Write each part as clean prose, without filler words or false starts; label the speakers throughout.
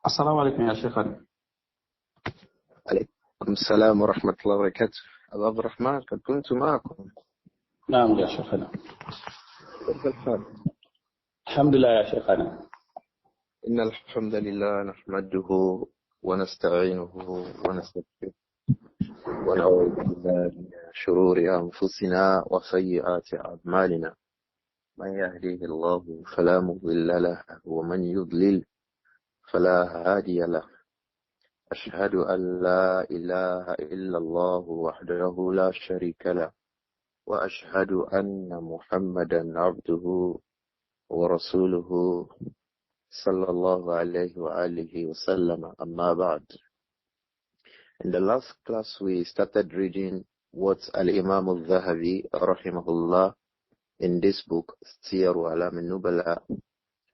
Speaker 1: السلام عليكم يا شيخنا.
Speaker 2: عليكم السلام ورحمة الله وبركاته. أبو عبد الرحمن، قد كنت معكم.
Speaker 1: نعم يا شيخنا.
Speaker 2: كيف الحال؟
Speaker 1: الحمد لله يا شيخنا.
Speaker 2: إن الحمد لله نحمده ونستعينه ونستغفره ونعوذ بالله من شرور أنفسنا وسيئات أعمالنا. من يهديه الله فلا مضل له ومن يضلل فلا هادي له. أشهد أن لا إله إلا الله وحده لا شريك له، وأشهد أن محمدا عبده ورسوله صلى الله عليه وآله وسلم. أما بعد. In the last class we started reading what Al-Imām Adh-Dhahabi rahimahullah in this book Siyar A'alām An-Nubala,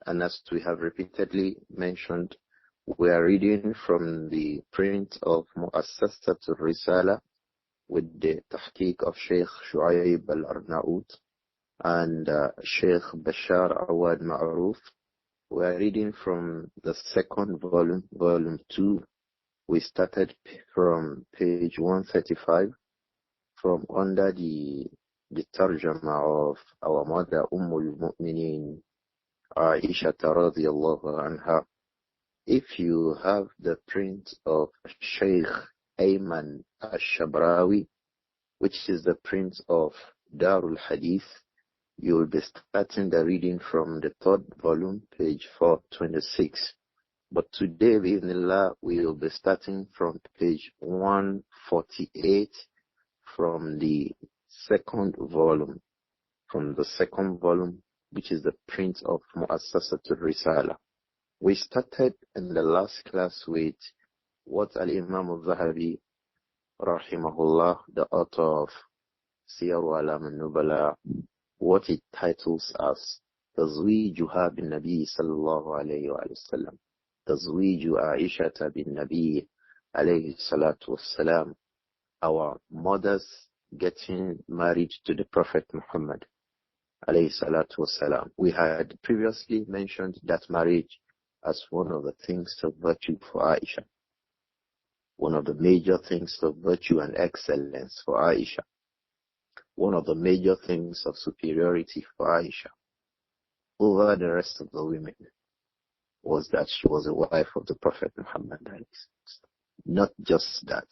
Speaker 2: and as we have repeatedly mentioned, we are reading from the print of Mu'assasat al-Risala with the tahqiq of Shaykh Shu'aib al-Arnaout and Shaykh Bashar Awad Ma'ruf. We are reading from the second volume, volume 2. We started from page 135 from under the tarjama of our mother Ummul Mu'mineen Āishah radiyallahu anha. If you have the print of Shaykh Ayman al-Shabrawi, which is the print of Darul Hadith, you will be starting the reading from the third volume, page 426. But today, bi'idhnillah, we will be starting from page 148 from the second volume. From the second volume, which is the print of Mu'assasat al-Risala. We started in the last class with what Al-Imām Adh-Dhahabi rahimahullah, the author of Siyar A'alām An-Nubala, what it titles as Tazweejuha bin Nabi sallallahu alayhi wa sallam. Tazweeju Āishah bin Nabi alayhi salatu wassalam. Our mothers getting married to the Prophet Muhammad alayhi salatu wassalam. We had previously mentioned that marriage as one of the things of virtue for Āishah. One of the major things of virtue and excellence for Āishah. One of the major things of superiority for Āishah over the rest of the women was that she was a wife of the Prophet Muhammad. Not just that.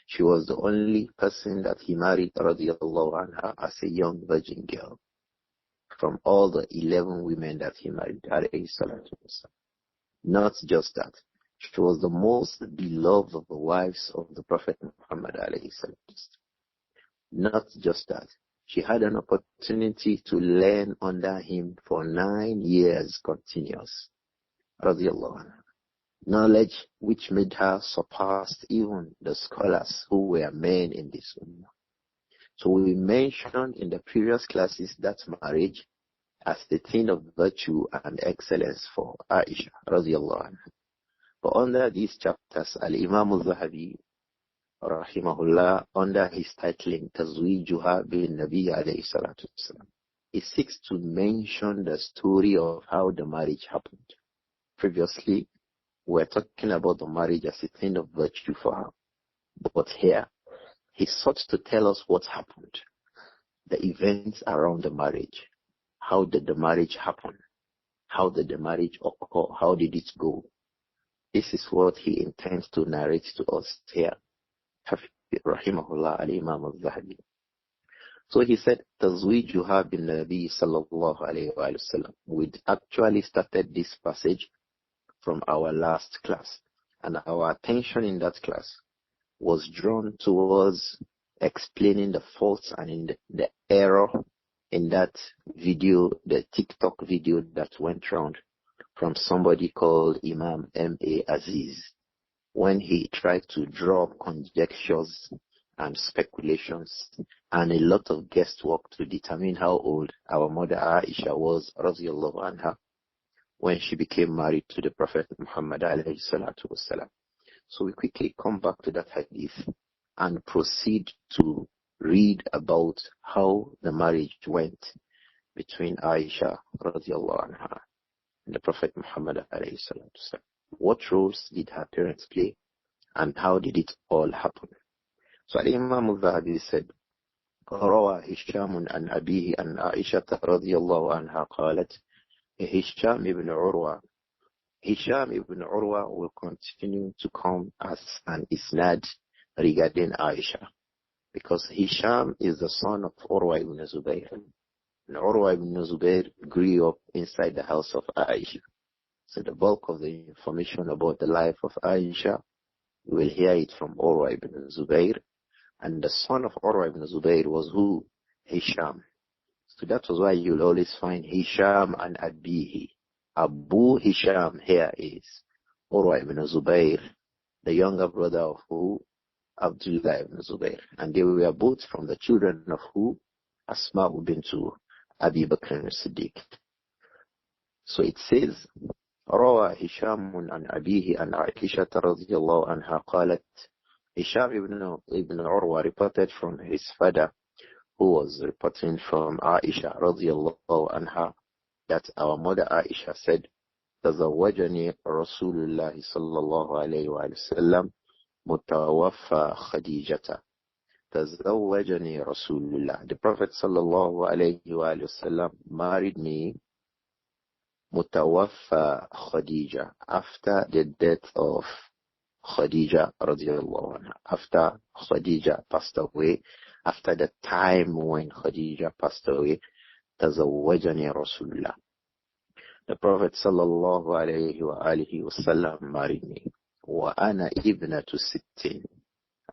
Speaker 2: She was the only person that he married radiyallahu anha as a young virgin girl from all the 11 women that he married alayhi salatu wasalam. Not just that. She was the most beloved of the wives of the Prophet Muhammad alayhi salatu. Not just that. She had an opportunity to learn under him for 9 years continuous. Radiallahu anha. Knowledge which made her surpass even the scholars who were men in this ummah. So we mentioned in the previous classes that marriage as the thing of virtue and excellence for Āishah radiallahu anha. But under these chapters, Al-Imām Adh-Dhahabi rahimahullah, under his titling Tazweejuha bin Nabi alayhi salatu wasalam, he seeks to mention the story of how the marriage happened. Previously, we were talking about the marriage as a thing of virtue for her. But here, he sought to tell us what happened, the events around the marriage. How did the marriage happen? How did the marriage occur? How did it go? This is what he intends to narrate to us here. Rahimahullah al-Imām Adh-Dhahabi. So he said, Tazweejuha bin Nabi sallallahu alayhi wa sallam. We actually started this passage from our last class. And our attention in that class was drawn towards explaining the faults and in the error in that video, the TikTok video that went round from somebody called Imam M.A. Aziz, when he tried to draw conjectures and speculations and a lot of guesswork to determine how old our mother Āishah was radiyallahu anha when she became married to the Prophet Muhammad alayhi salatu wasalam. So we quickly come back to that hadith and proceed to read about how the marriage went between Āishah radiallahu anha and the Prophet Muhammad alayhi salatu wasalam. What roles did her parents play? And how did it all happen? So Imām Adh-Dhahabi said, روى هشام عن أبيه عن عائشة رضي الله عنها قالت Hisham ibn Urwa. Hisham ibn Urwa will continue to come as an isnad regarding Āishah, because Hisham is the son of Urwa ibn Zubayr. And Urwa ibn Zubayr grew up inside the house of Āishah. So the bulk of the information about the life of Āishah, you will hear it from Urwa ibn Zubayr. And the son of Urwa ibn Zubayr was who? Hisham. So that was why you'll always find Hisham and Abihi. Abu Hisham here is Urwa ibn Zubayr, the younger brother of who? Abdullah ibn Zubayr. And they were both from the children of who? Asma bint Abi Bakr as-Siddiq. So it says, روى هشام عن أبيه عن عائشة رضي الله عنها قالت, Hisham ibn Urwa reported from his father, who was reporting from Āishah radiyallahu anha, that our mother Āishah said, تزوجني رسول الله صلى الله عليه وسلم متوفى خديجة. تزوجني رسول الله. The Prophet صلى الله عليه وسلم married me متوفى خديجة, after the death of Khadija radiyallahu anha. After Khadija passed away, after the time when Khadija passed away, تزوجني رسول الله. The Prophet sallallahu alayhi wa alihi wasallam married me. وأنا ابنة 16.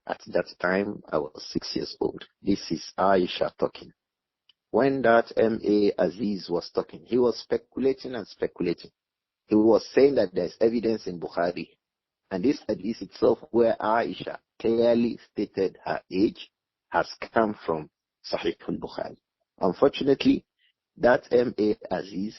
Speaker 2: At that time, I was 6 years old. This is Āishah talking. When that M.A. Aziz was talking, he was speculating and speculating. He was saying that there's evidence in Bukhari. And this hadith itself, where Āishah clearly stated her age, has come from Sahih al-Bukhari. Unfortunately, that M.A. Aziz,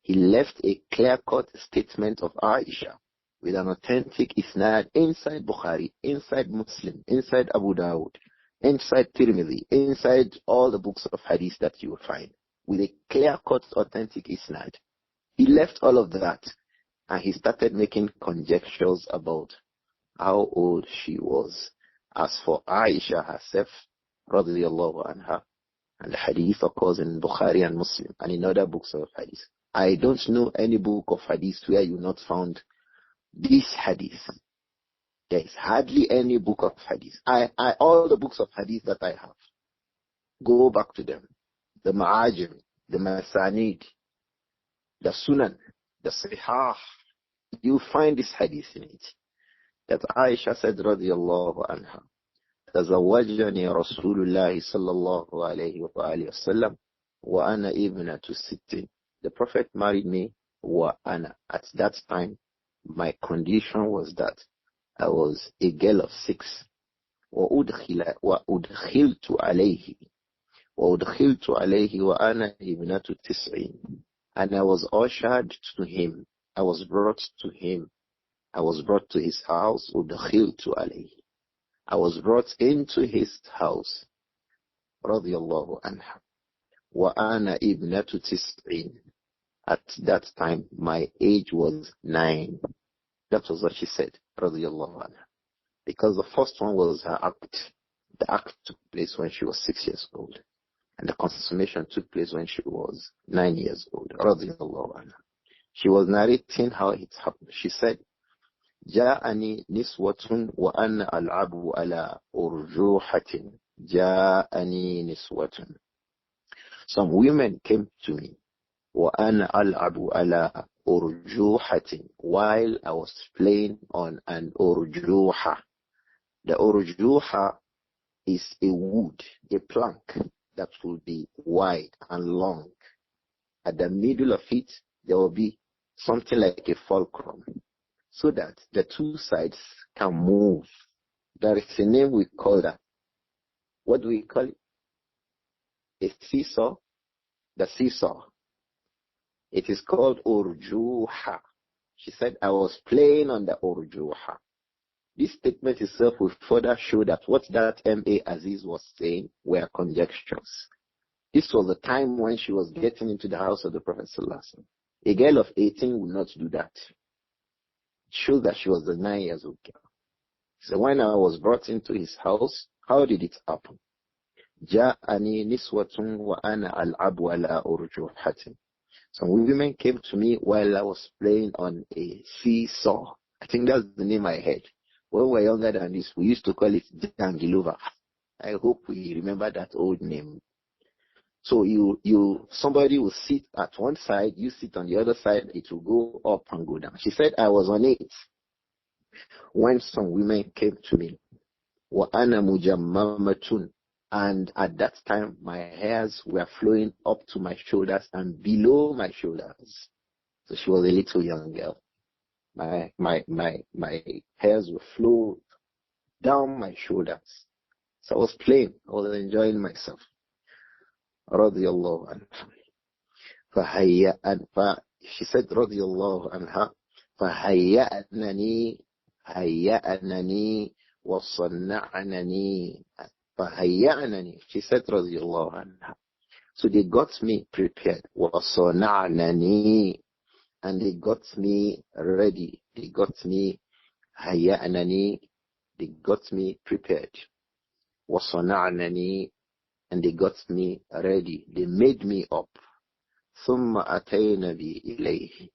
Speaker 2: he left a clear-cut statement of Āishah with an authentic isnad inside Bukhari, inside Muslim, inside Abu Dawud, inside Tirmidhi, inside all the books of hadith that you will find, with a clear-cut authentic isnad. He left all of that, and he started making conjectures about how old she was. As for Āishah herself, radiyallahu anha, and the hadith occurs in Bukhari and Muslim and in other books of hadith. I don't know any book of hadith where you not found this hadith. There is hardly any book of hadith. All the books of hadith that I have, go back to them. The Ma'ajim, the Masanid, the Sunan, the Sihah, you find this hadith in it. That Āishah said, radiyallahu anha, تزوجني رسول الله صلى الله عليه وآله وسلم وأنا ابنة 16. The Prophet married me وأنا. At that time, my condition was that I was a girl of 6. وأدخلت عليه وأنا ابنة 9. And I was ushered to him. I was brought to him. I was brought to his house. أدخلت عليه. I was brought into his house. رضي الله عنها. وأنا ابنة 9. At that time, my age was 9. That was what she said, رضي الله عنها. Because the first one was her act. The act took place when she was 6 years old. And the consummation took place when she was 9 years old, رضي الله عنها. She was narrating how it happened. She said, جاءني نسوة وأنا ألعب على أرجوحة. جاءني نسوة. Some women came to me. وأنا ألعب على أرجوحة. While I was playing on an أرجوحة. The أرجوحة is a wood, a plank that will be wide and long. At the middle of it, there will be something like a fulcrum, so that the two sides can move. There is a name we call that. What do we call it? A seesaw. The seesaw. It is called urjuha. She said, I was playing on the urjuha. This statement itself will further show that what that M.A. Aziz was saying were conjectures. This was the time when she was getting into the house of the Prophet ﷺ. A girl of 18 would not do that. showed that she was a 9 years old girl. So when I was brought into his house, how did it happen? جاءني نسوة وأنا ألعب على أرجوحة. Some women came to me while I was playing on a seesaw. I think that's the name I had. When we were younger than this, we used to call it Jangilova. I hope we remember that old name. So somebody will sit at one side, you sit on the other side, it will go up and go down. She said I was on it when some women came to me. وَأَنَا مُجَمَّمَةٌ. And at that time, my hairs were flowing up to my shoulders and below my shoulders. So she was a little young girl. My hairs were flowing down my shoulders. So I was playing. I was enjoying myself. Radiyallahu anha. She said, Radiyallahu anha, فَهَيَّأْنَنِي وَصَنَّعْنَنِي. She said, Radiyallahu anha. So they got me prepared. وَصَنَّعْنَنِي. And they got me ready. They got me هَيَّأْنَنِي. They got me prepared. وَصَنَّعْنَنِي. And they got me ready. They made me up. ثُمَّ أَتَيْنَ بِي إِلَيْهِ.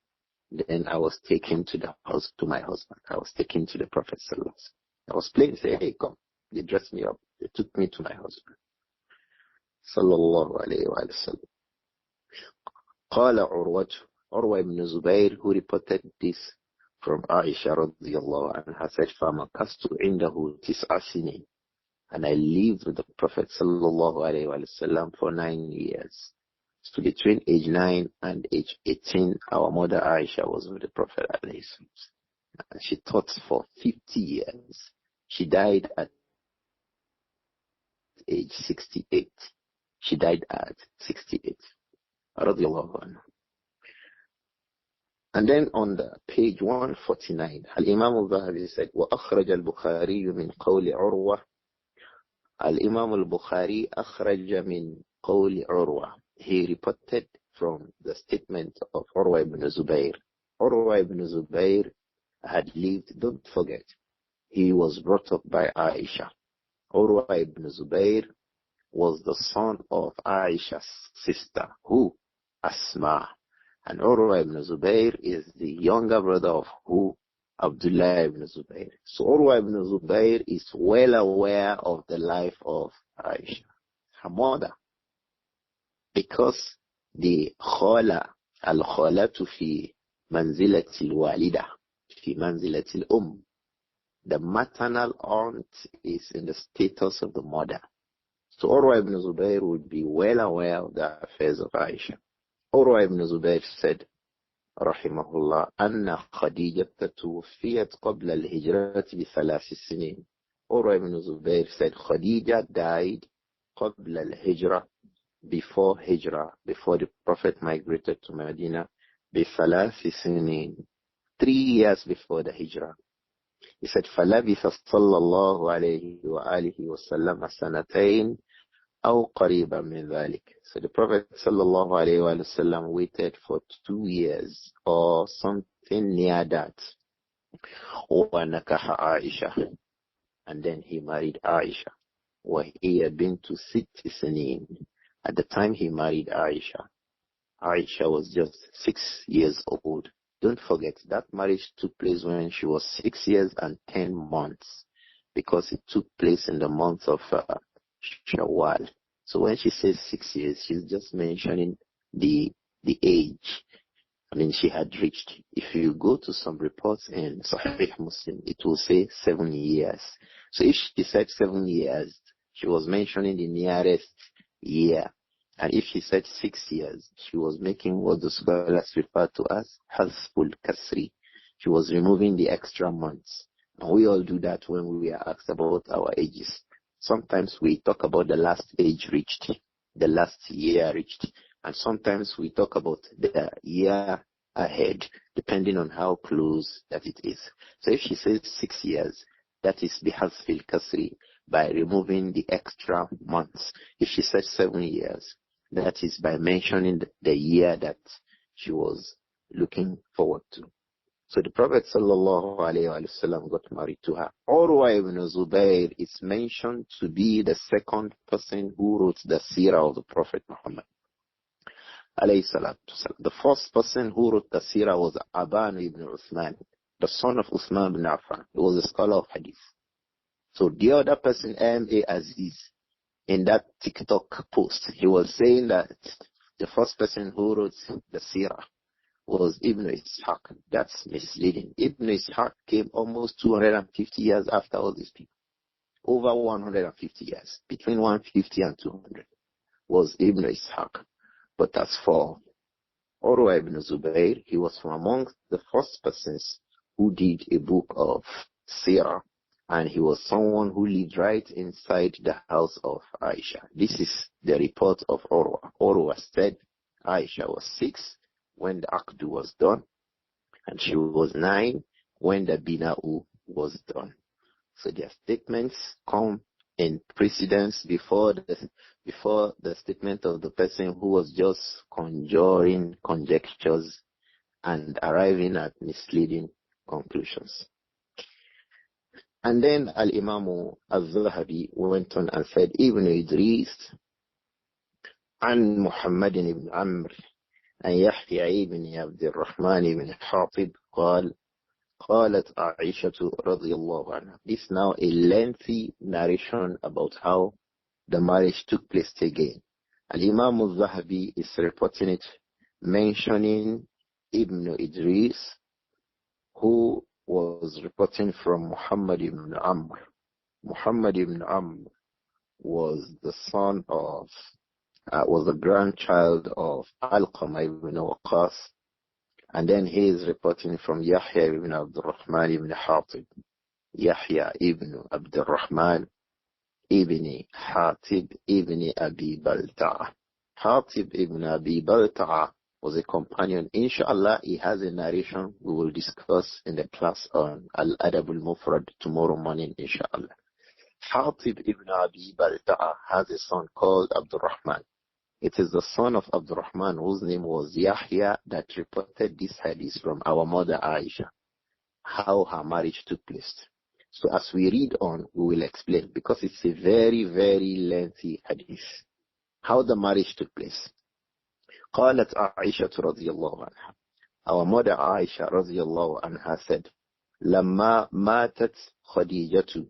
Speaker 2: Then I was taken to the house, to my husband. I was taken to the Prophet sallallahu alaihi wasallam. I was playing, say, hey, come. They dressed me up. They took me to my husband. Sallallahu alayhi wa sallam. قال Urwa ibn Zubayr, who reported this from Āishah radiyallahu anha, said, فَمَكَسْتُ عِنْدَهُ تِسْعَ سِنِينَ. And I lived with the Prophet sallallahu alayhi wa sallam for 9 years. So between age 9 and age 18, our mother Āishah was with the Prophet alayhi sallam. And she taught for 50 years. She died at age 68. She died at 68. Radiyallahu anhu. And then on the page 149, Al-Imām Adh-Dhahabi said, وَأَخْرَجَ الْبُخَارِيُّ مِنْ قَوْلِ عُرْوَةٍ. Al-Imām al-Bukhari أخرج من قول عروة. He reported from the statement of Urwa ibn Zubayr. Urwa ibn Zubayr had lived, don't forget, he was brought up by Āishah. Urwa ibn Zubayr was the son of Āishah's sister, who? Asma. And Urwa ibn Zubayr is the younger brother of who? Abdullah ibn Zubayr. So Urwa ibn Zubayr is well aware of the life of Āishah, her mother. Because the khala, al-khalatu fi manzilati al-walida, fi manzilati al-um. The maternal aunt is in the status of the mother. So Urwa ibn Zubayr would be well aware of the affairs of Āishah. Urwa ibn Zubayr said, rahimahullah, أن خديجة توفيت قبل الهجرة بثلاث سنين. Urwa ibn Zubayr said, Khadija died قبل الهجرة, before Hijrah, before the Prophet migrated to Medina, بثلاث سنين, 3 years before the Hijrah. He said, فلبث صلى الله عليه وآله وسلم سنتين أو قريبا من ذلك. So the Prophet sallallahu alayhi wa sallam waited for 2 years or something near that. وَنَكَحَ عَائِشَةً. And then he married Āishah. وَهِيَ بِنْتُ سِتِّ سِنِينَ. At the time he married Āishah, Āishah was just 6 years old. Don't forget, that marriage took place when she was 6 years and 10 months, because it took place in the month of Shawwal. So when she says 6 years, she's just mentioning the age. I mean, she had reached. If you go to some reports in Sahih Muslim, it will say 7 years. So if she said 7 years, she was mentioning the nearest year. And if she said 6 years, she was making what the scholars refer to as Hazful Kasri. She was removing the extra months. And we all do that when we are asked about our ages. Sometimes we talk about the last age reached, the last year reached, and sometimes we talk about the year ahead, depending on how close that it is. So if she says 6 years, that is bihazfil kasri, by removing the extra months. If she said 7 years, that is by mentioning the year that she was looking forward to. So the Prophet sallallahu alayhi wa sallam got married to her. Urwa ibn Zubayr is mentioned to be the second person who wrote the Seerah of the Prophet Muhammad alayhi salatu wasalam. The first person who wrote the Seerah was Aban ibn Uthman, the son of Uthman ibn Affan. He was a scholar of hadith. So the other person, A. Aziz, in that TikTok post, he was saying that the first person who wrote the Seerah was Ibn Ishaq. That's misleading. Ibn Ishaq came almost 250 years after all these people. Over 150 years. Between 150 and 200 was Ibn Ishaq. But as for Urwa ibn Zubayr, he was from among the first persons who did a book of Seerah. And he was someone who lived right inside the house of Āishah. This is the report of Urwa. Urwa said Āishah was 6 when the Aqd was done, and she was 9 when the Bina'u was done. So their statements come in precedence before the statement of the person who was just conjuring conjectures and arriving at misleading conclusions. And then Al-Imām Adh-Dhahabi went on and said, Ibn Idris, عن محمد بن عمرو عن يحيى بن عبد الرحمن بن حاطب قالت عائشة رضي الله عنها. This now a lengthy narration about how the marriage took place again. Al-Imām Adh-Dhahabi is reporting it, mentioning Ibn Idris, who was reporting from Muhammad ibn Amr. Muhammad ibn Amr was the son of, was the grandchild of Alqamah ibn Waqqas, and then he is reporting from Yahya ibn Abdur-Rahman ibn Hatib. Yahya ibn Abdur-Rahman ibn Hatib ibn Abi Balta'a. Hatib ibn Abi Balta'a was a companion. Inshallah, he has a narration we will discuss in the class on Al-Adab al-Mufrad tomorrow morning, inshallah. Hatib ibn Abi Balta'a has a son called Abdurrahman. It is the son of Abdurrahman whose name was Yahya that reported this hadith from our mother Āishah, how her marriage took place. So as we read on, we will explain, because it's a very, very lengthy hadith, how the marriage took place. قالت عائشة رضي الله عنها. Our mother Āishah رضي الله عنها said, لما ماتت خديجة.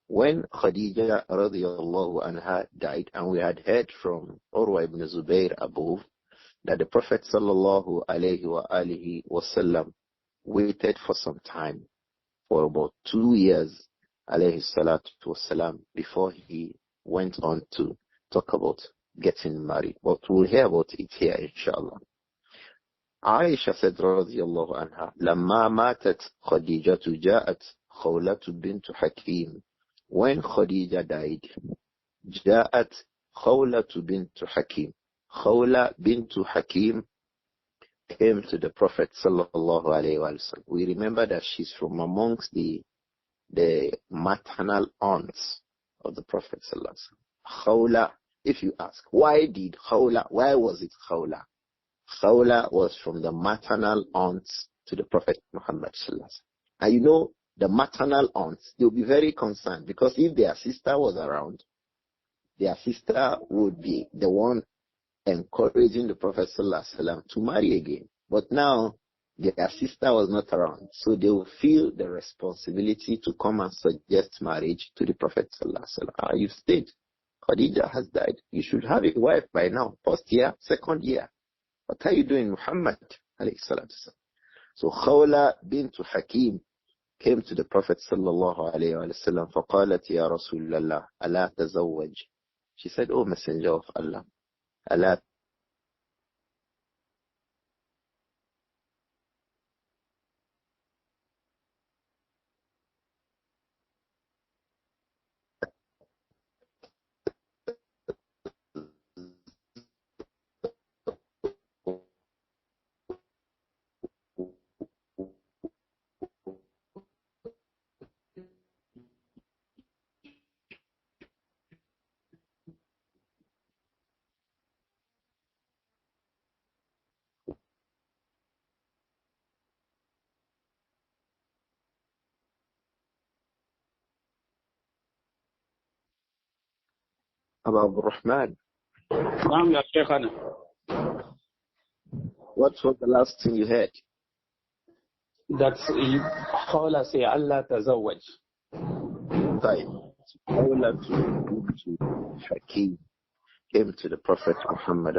Speaker 2: When Khadija رضي الله عنها died, and we had heard from Urwa ibn Zubayr above that the Prophet sallallahu alayhi wa alihi wasallam waited for some time, for about 2 years alayhi salatu wasalam, before he went on to talk about getting married. But we'll hear about it here, inshallah. Aisha said, radiyallahu anha, لما ماتت خديجة جاءت خولة بنت حكيم. When Khadija died, جاءت خولة بنت حكيم. Khawla bint Hakim came to the Prophet sallallahu alayhi wa sallam. We remember that she's from amongst the maternal aunts of the Prophet sallallahu alayhi wa sallam. Khawla, if you ask, why was it Khawla? Khawla was from the maternal aunts to the Prophet Muhammad sallallahu alayhi wa sallam. And you know, the maternal aunts, they'll be very concerned, because if their sister was around, their sister would be the one encouraging the Prophet ﷺ to marry again. But now, their sister was not around, so they will feel the responsibility to come and suggest marriage to the Prophet ﷺ. You stayed. Khadija has died. You should have a wife by now. First year, second year. What are you doing, Muhammad? So Khawla bint Hakim came to the Prophet sallallahu alayhi wa sallam. فقالت يا رسول الله ألا تزوج. She said, "Oh Messenger of Allah, ألا Abu Abdurrahman,
Speaker 1: نعم يا شيخنا.
Speaker 2: what was the last thing you heard?
Speaker 1: That قال سي ألا تزوج.
Speaker 2: طيب. Qawla to Hakim came to the Prophet Muhammad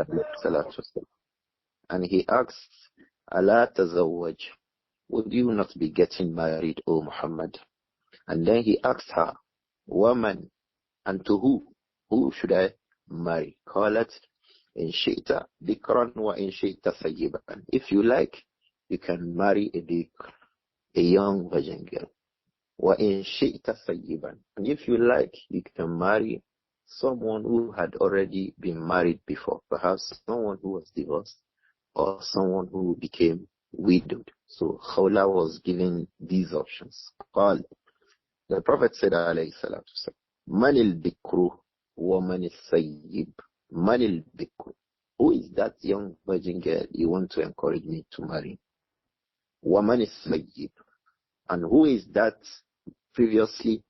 Speaker 2: and he asked, Ala tazawwaj, would you not be getting married, O Muhammad? And then he asked her, Woman, and to who? Who should I marry? Qalat, in shi'ta bikran wa in shi'ta sayyiban. If you like, you can marry a bikr, a young virgin girl. Wa in shi'ta sayyiban. And if you like, you can marry someone who had already been married before, perhaps someone who was divorced or someone who became widowed. So Khawla was given these options. Qal, the Prophet said, alayhi salatu wasalam, Manil bikru wa manil sayyib. Manil bikru. Who is that young virgin girl you want to encourage me to marry? Wa manil sayyib. And who is that previously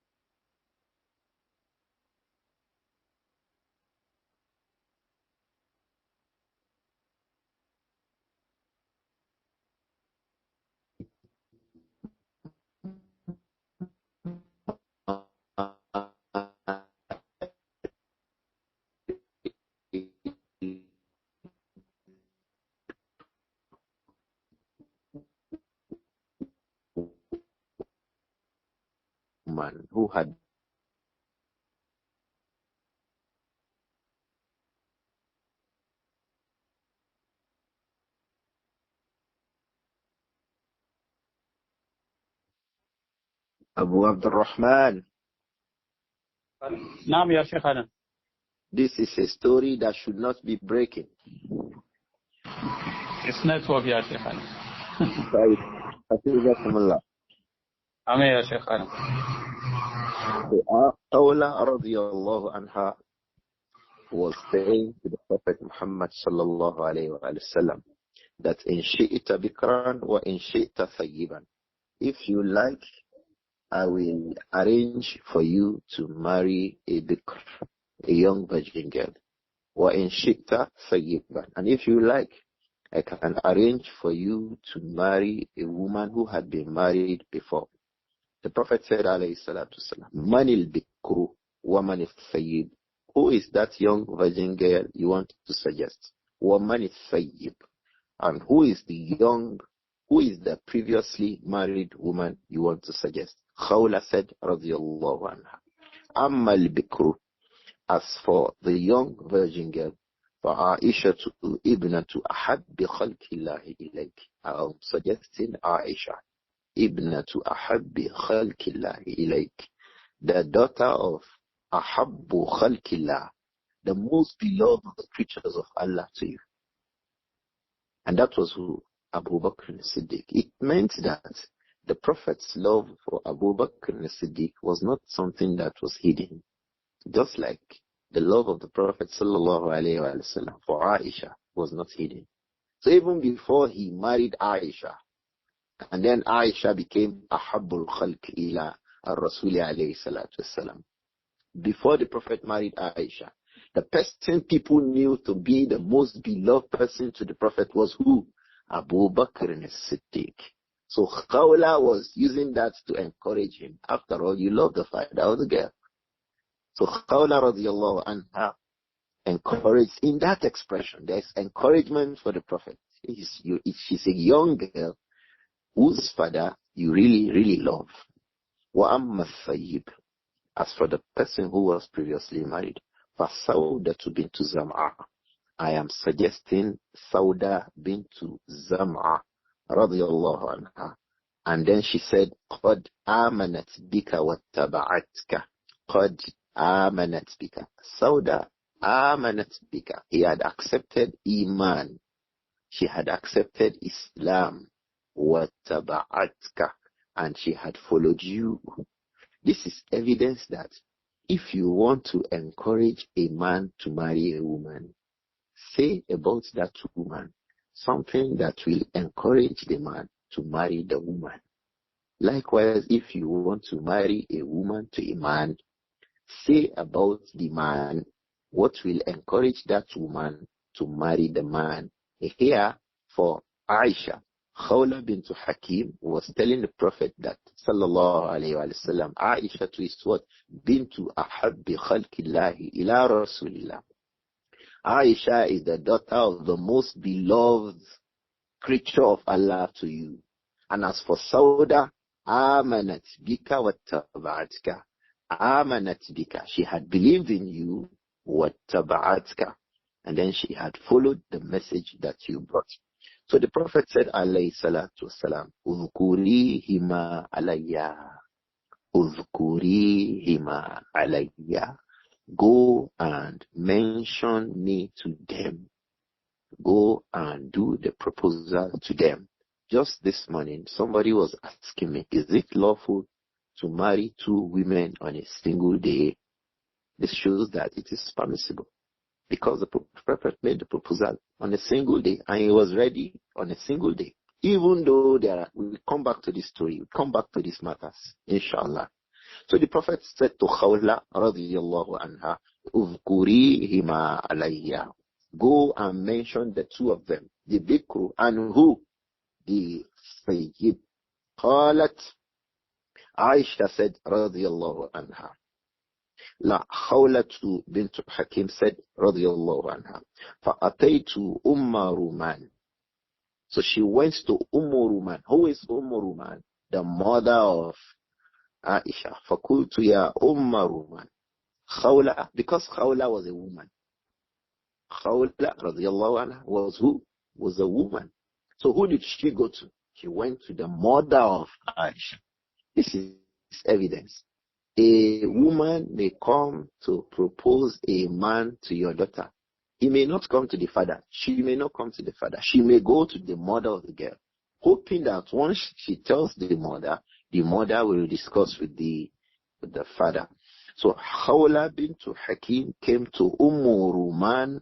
Speaker 2: man who had Abu Abdurrahman?
Speaker 1: نعم يا شيخنا.
Speaker 2: This is a story that should not be breaking.
Speaker 1: It's network يا شيخنا.
Speaker 2: طيب. حفظكم الله.
Speaker 1: أمين يا شيخنا.
Speaker 2: Qawla radiyallahu anha was saying to the Prophet Muhammad sallallahu alayhi wa sallam that in shi'ta bikran wa in shi'ta thayyiban. If you like, I will arrange for you to marry a bikr, a young virgin girl. Wa in shi'ta thayyiban. And if you like, I can arrange for you to marry a woman who had been married before. The Prophet said, alayhi salatu wasalam, Manil bikru wa manil thayyib. Who is that young virgin girl you want to suggest? Wa manil thayyib. And who is the previously married woman you want to suggest? Khawla said, radiyallahu anha, Amma al-bikru. As for the young virgin girl, فَعَائِشَةُ إِبْنَةُ أَحَبِّ خَلْقِ اللَّهِ إِلَيْكِ. I am suggesting Āishah, Ibnatu Ahabbi Khalqillah Ilayk, the daughter of Ahabbu Khalqillah, the most beloved creatures of Allah to you. And that was who? Abu Bakr as-Siddiq. It meant that the Prophet's love for Abu Bakr as-Siddiq was not something that was hidden. Just like the love of the Prophet sallallahu alayhi wa sallam for Āishah was not hidden. So even before he married Āishah, and then Āishah became Ahabbul Khalq ila al-Rasuli alayhi salatu wasalam. Before the Prophet married Āishah, the person people knew to be the most beloved person to the Prophet was who? Abu Bakr as-Siddiq. So Khawla was using that to encourage him. After all, you love the father of the girl. So Khawla radiyallahu anha encouraged in that expression. There's encouragement for the Prophet. She's a young girl whose father you really, really love. وَأَمَّا الثَّيِّبُ. As for the person who was previously married, فَسَوْدَةُ بِنْتُ زَمْعَةٍ. I am suggesting Sauda bintu Zam'a radiyallahu anha. And then she said, قَدْ آمَنَتْ بِكَ وَاتَّبَعَتْكَ. قَدْ آمَنَتْ بِكَ. Sauda آمَنَتْ بِكَ. He had accepted Iman. She had accepted Islam. وَاتَّبَعَتْكَ. And she had followed you. This is evidence that if you want to encourage a man to marry a woman, say about that woman something that will encourage the man to marry the woman. Likewise, if you want to marry a woman to a man, say about the man what will encourage that woman to marry the man? Here, for Āishah, Khawla bint Hakim was telling the Prophet that, sallallahu alayhi wa sallam, Āishah to is what? Bintu ahabbi khalqillahi ila rasulillah. Āishah is the daughter of the most beloved creature of Allah to you. And as for Sauda, amanat bika wa taba'atka. Amanat bika. She had believed in you, wa taba'atka. And then she had followed the message that you brought. So the Prophet said, alayhi salatu wasalam, Udhkurihima alayya. Udhkurihima alayya. Go and mention me to them. Go and do the proposal to them. Just this morning, somebody was asking me, is it lawful to marry two women on a single day? This shows that it is permissible. Because the Prophet made the proposal on a single day, and he was ready on a single day. Even though we'll come back to this story, we'll come back to these matters, inshallah. So the Prophet said to Khawla, radiyallahu anha, Uzkurihima alayya. Go and mention the two of them, the Bikru and who? The Sayyid. Qalat, Āishah said, radiyallahu anha. La Khawlatu bint Hakim said, radiyallahu anha, فَأَتَيْتُ Ruman. So she went to Ruman. Who is Ruman? The mother of Āishah. فَقُلْتُ يَا Ruman. Khawla, because Khawla was a woman. Khawla, radiyallahu anha, was who? Was a woman. So who did she go to? She went to the mother of Āishah. This is evidence. A woman may come to propose a man to your daughter. He may not come to the father. She may not come to the father. She may go to the mother of the girl, hoping that once she tells the mother will discuss with the father. So Khawla bint Hakim came to Ruman,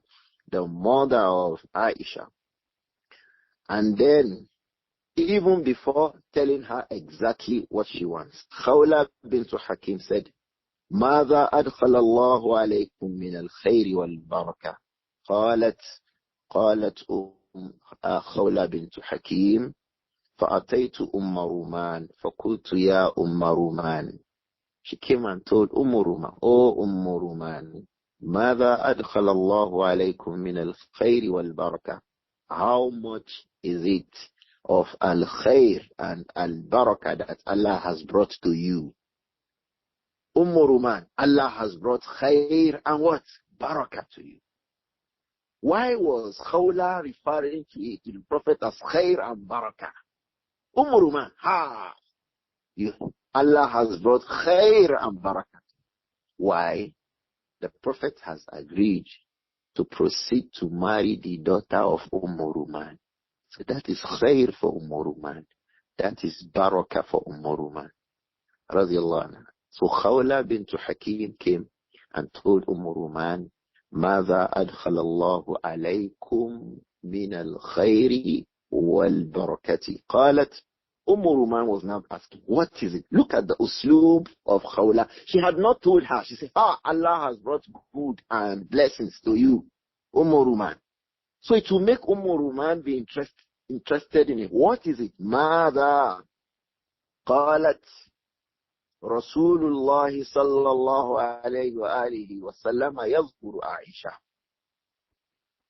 Speaker 2: the mother of Āishah. And then, even before telling her exactly what she wants, Khawla bint Hakim said, ماذا أدخل الله عليكم من الخير والبركة. قالت خولة بنت حكيم فأتيت رومان فقلت يا رومان. She came and told Ruman, oh Ruman, ماذا أدخل الله عليكم من الخير والبركة. How much is it of al-khair and al-barakah that Allah has brought to you? Ruman, Allah has brought khair and what? Barakah to you. Why was Khawla referring to it, to the Prophet, as khair and barakah? Ruman, Allah has brought khair and barakah. Why? The Prophet has agreed to proceed to marry the daughter of Ruman. So that is khair for Ruman. That is barakah for Ruman. Radiallahu anha. So Khawla bint Hakim came and told Ruman, ماذا أدخل الله عليكم من الخير والبركة. قالت, Ruman was now asking, what is it? Look at the usloob of Khawla. She had not told her. She said, Allah has brought good and blessings to you, Ruman. So it will make Ruman be interested in it. What is it? ماذا قالت رسول الله صلى الله عليه وآله وسلم يذكر عائشة.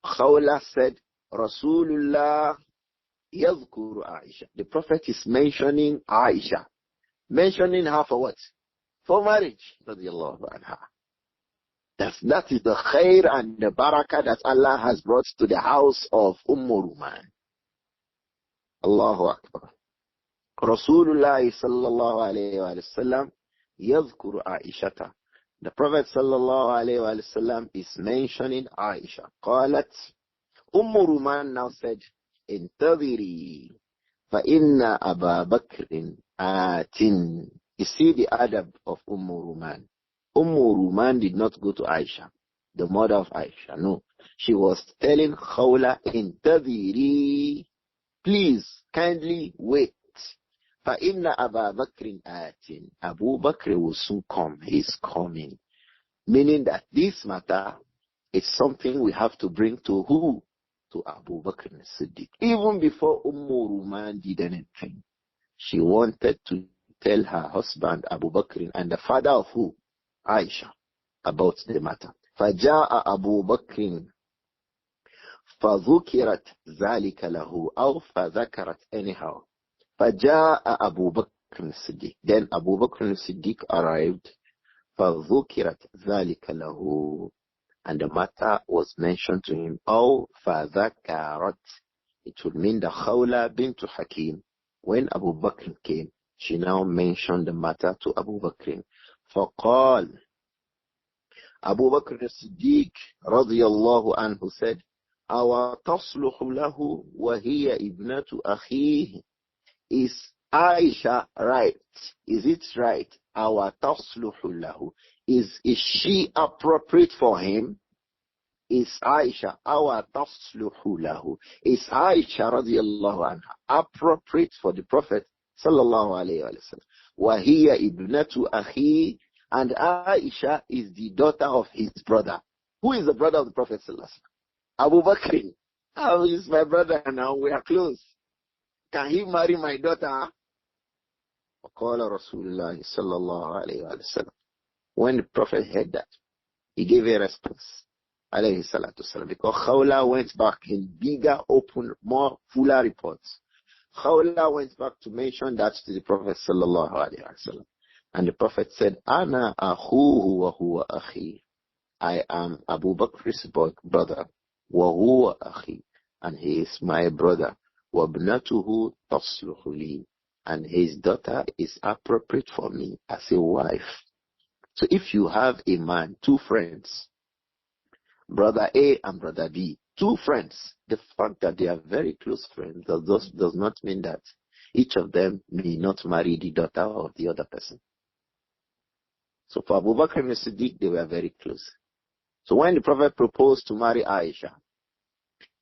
Speaker 2: Khawla said, Rasulullah يذكر عائشة. The Prophet is mentioning Āishah. Mentioning her for what? For marriage. Radiallahu anha. That is the khair and the barakah that Allah has brought to the house of Ruman. Allahu Akbar. Rasulullah sallallahu alayhi wa sallam yadhkuru Āishata. The Prophet sallallahu alayhi wa sallam is mentioning Āishah. Qalat, Ruman now said, Intadhiri fa inna Aba Bakrin atin. You see the adab of Ruman. Ruman did not go to Āishah, the mother of Āishah. No. She was telling Khawla, Intadhiri, please, kindly wait. فَإِنَّ أَبَا بَكْرٍ آتٍ. Abu Bakr will soon come. He is coming. Meaning that this matter It's something we have to bring to who? To Abu Bakr as-Siddiq. Even before Ruman did anything, she wanted to tell her husband Abu Bakr and the father of who? Āishah, about the matter. فَجَاءَ أَبُو بَكْرٍ فَذُكِرَتْ ذَلِكَ لَهُ أو فَذَكَرَتْ anyhow. فَجَاءَ أَبُو بَكْرٍ الصِّدِّيقِ. Then Abu Bakr as-Siddiq arrived. فَذُكِرَتْ ذَلِكَ لَهُ. And the matter was mentioned to him. أو فَذَكَرَتْ. It would mean the Khawla bint Hakim. When Abu Bakr came, she now mentioned the matter to Abu Bakr. فَقَالَ Abu Bakr as-Siddiq radiyallahu anhu said, أَوَ تَصْلُحُ لَهُ وَهِيَ إِبْنَةُ أَخِيهِ. Is Āishah right? Is it right? أَوَ تَصْلُحُ لَهُ. Is she appropriate for him? Is Āishah أَوَ تَصْلُحُ لَهُ. Is Āishah radiyallahu anha appropriate for the Prophet sallallahu alayhi wa sallam? وَهِيَ إِبْنَةُ أَخِيهِ. And Āishah is the daughter of his brother. Who is the brother of the Prophet sallallahu alayhi wa sallam? Abu Bakr. Oh, he's my brother now. We are close. Can he marry my daughter? وقال رسول الله صلى الله عليه وسلم. When the Prophet heard that, he gave a response. Alayhi salatu wasalam. Because Khawla went back in bigger, open, more fuller reports. Khawla went back to mention that to the Prophet sallallahu alayhi wasallam. And the Prophet said, Ana akhuhu wa huwa akhi. I am Abu Bakr's brother. Wa huwa akhi. And he is my brother. Wa ibnatuhu tasluhu li. And his daughter is appropriate for me as a wife. So if you have a man, two friends, brother A and brother B, two friends, the fact that they are very close friends does not mean that each of them may not marry the daughter of the other person. So for Abu Bakr and Siddiq, they were very close. So when the Prophet proposed to marry Āishah,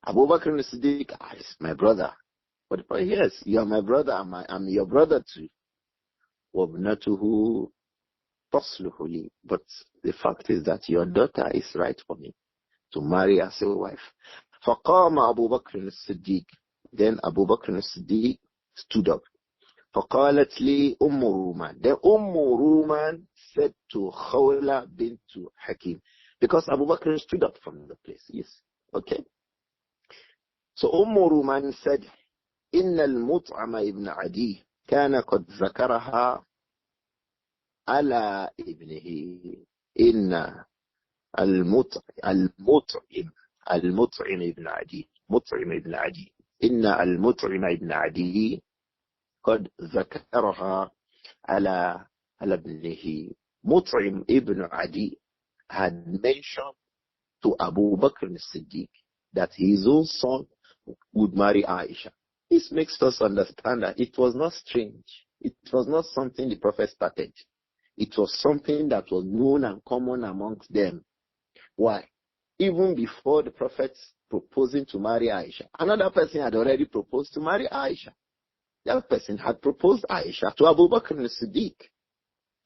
Speaker 2: Abu Bakr and Siddiq, is my brother. But the Prophet, yes, you are my brother, I'm your brother too. وَابْنَتُهُ تَصْلُحُ لِي. But the fact is that your daughter is right for me to marry as a wife. فَقَامَ أَبُو بَكْرٍ الصِّدِّيقِ. Then Abu Bakr as-Siddiq stood up. فَقَالَتْ لِي أُمُّ رُومَانَ. Then Ruman said to Khawla bint Hakim, because Abu Bakr stood up from the place. Yes. Okay. So Ruman said, إِنَّ الْمُطْعَمَ ibn Adi كَانَ قَدْ ذَكَرَهَا عَلَى ابْنِهِ. إِنَّ المطعم ibn Adi. مطعم ibn Adi. إِنَّ المطعم ibn Adi قد ذكرها على ابنه. Mut'im ibn Adi had mentioned to Abu Bakr as-Siddiq that his own son would marry Āishah. This makes us understand that it was not strange. It was not something the Prophet started. It was something that was known and common amongst them. Why? Even before the Prophet proposing to marry Āishah, another person had already proposed to marry Āishah. The other person had proposed Āishah to Abu Bakr as-Siddiq.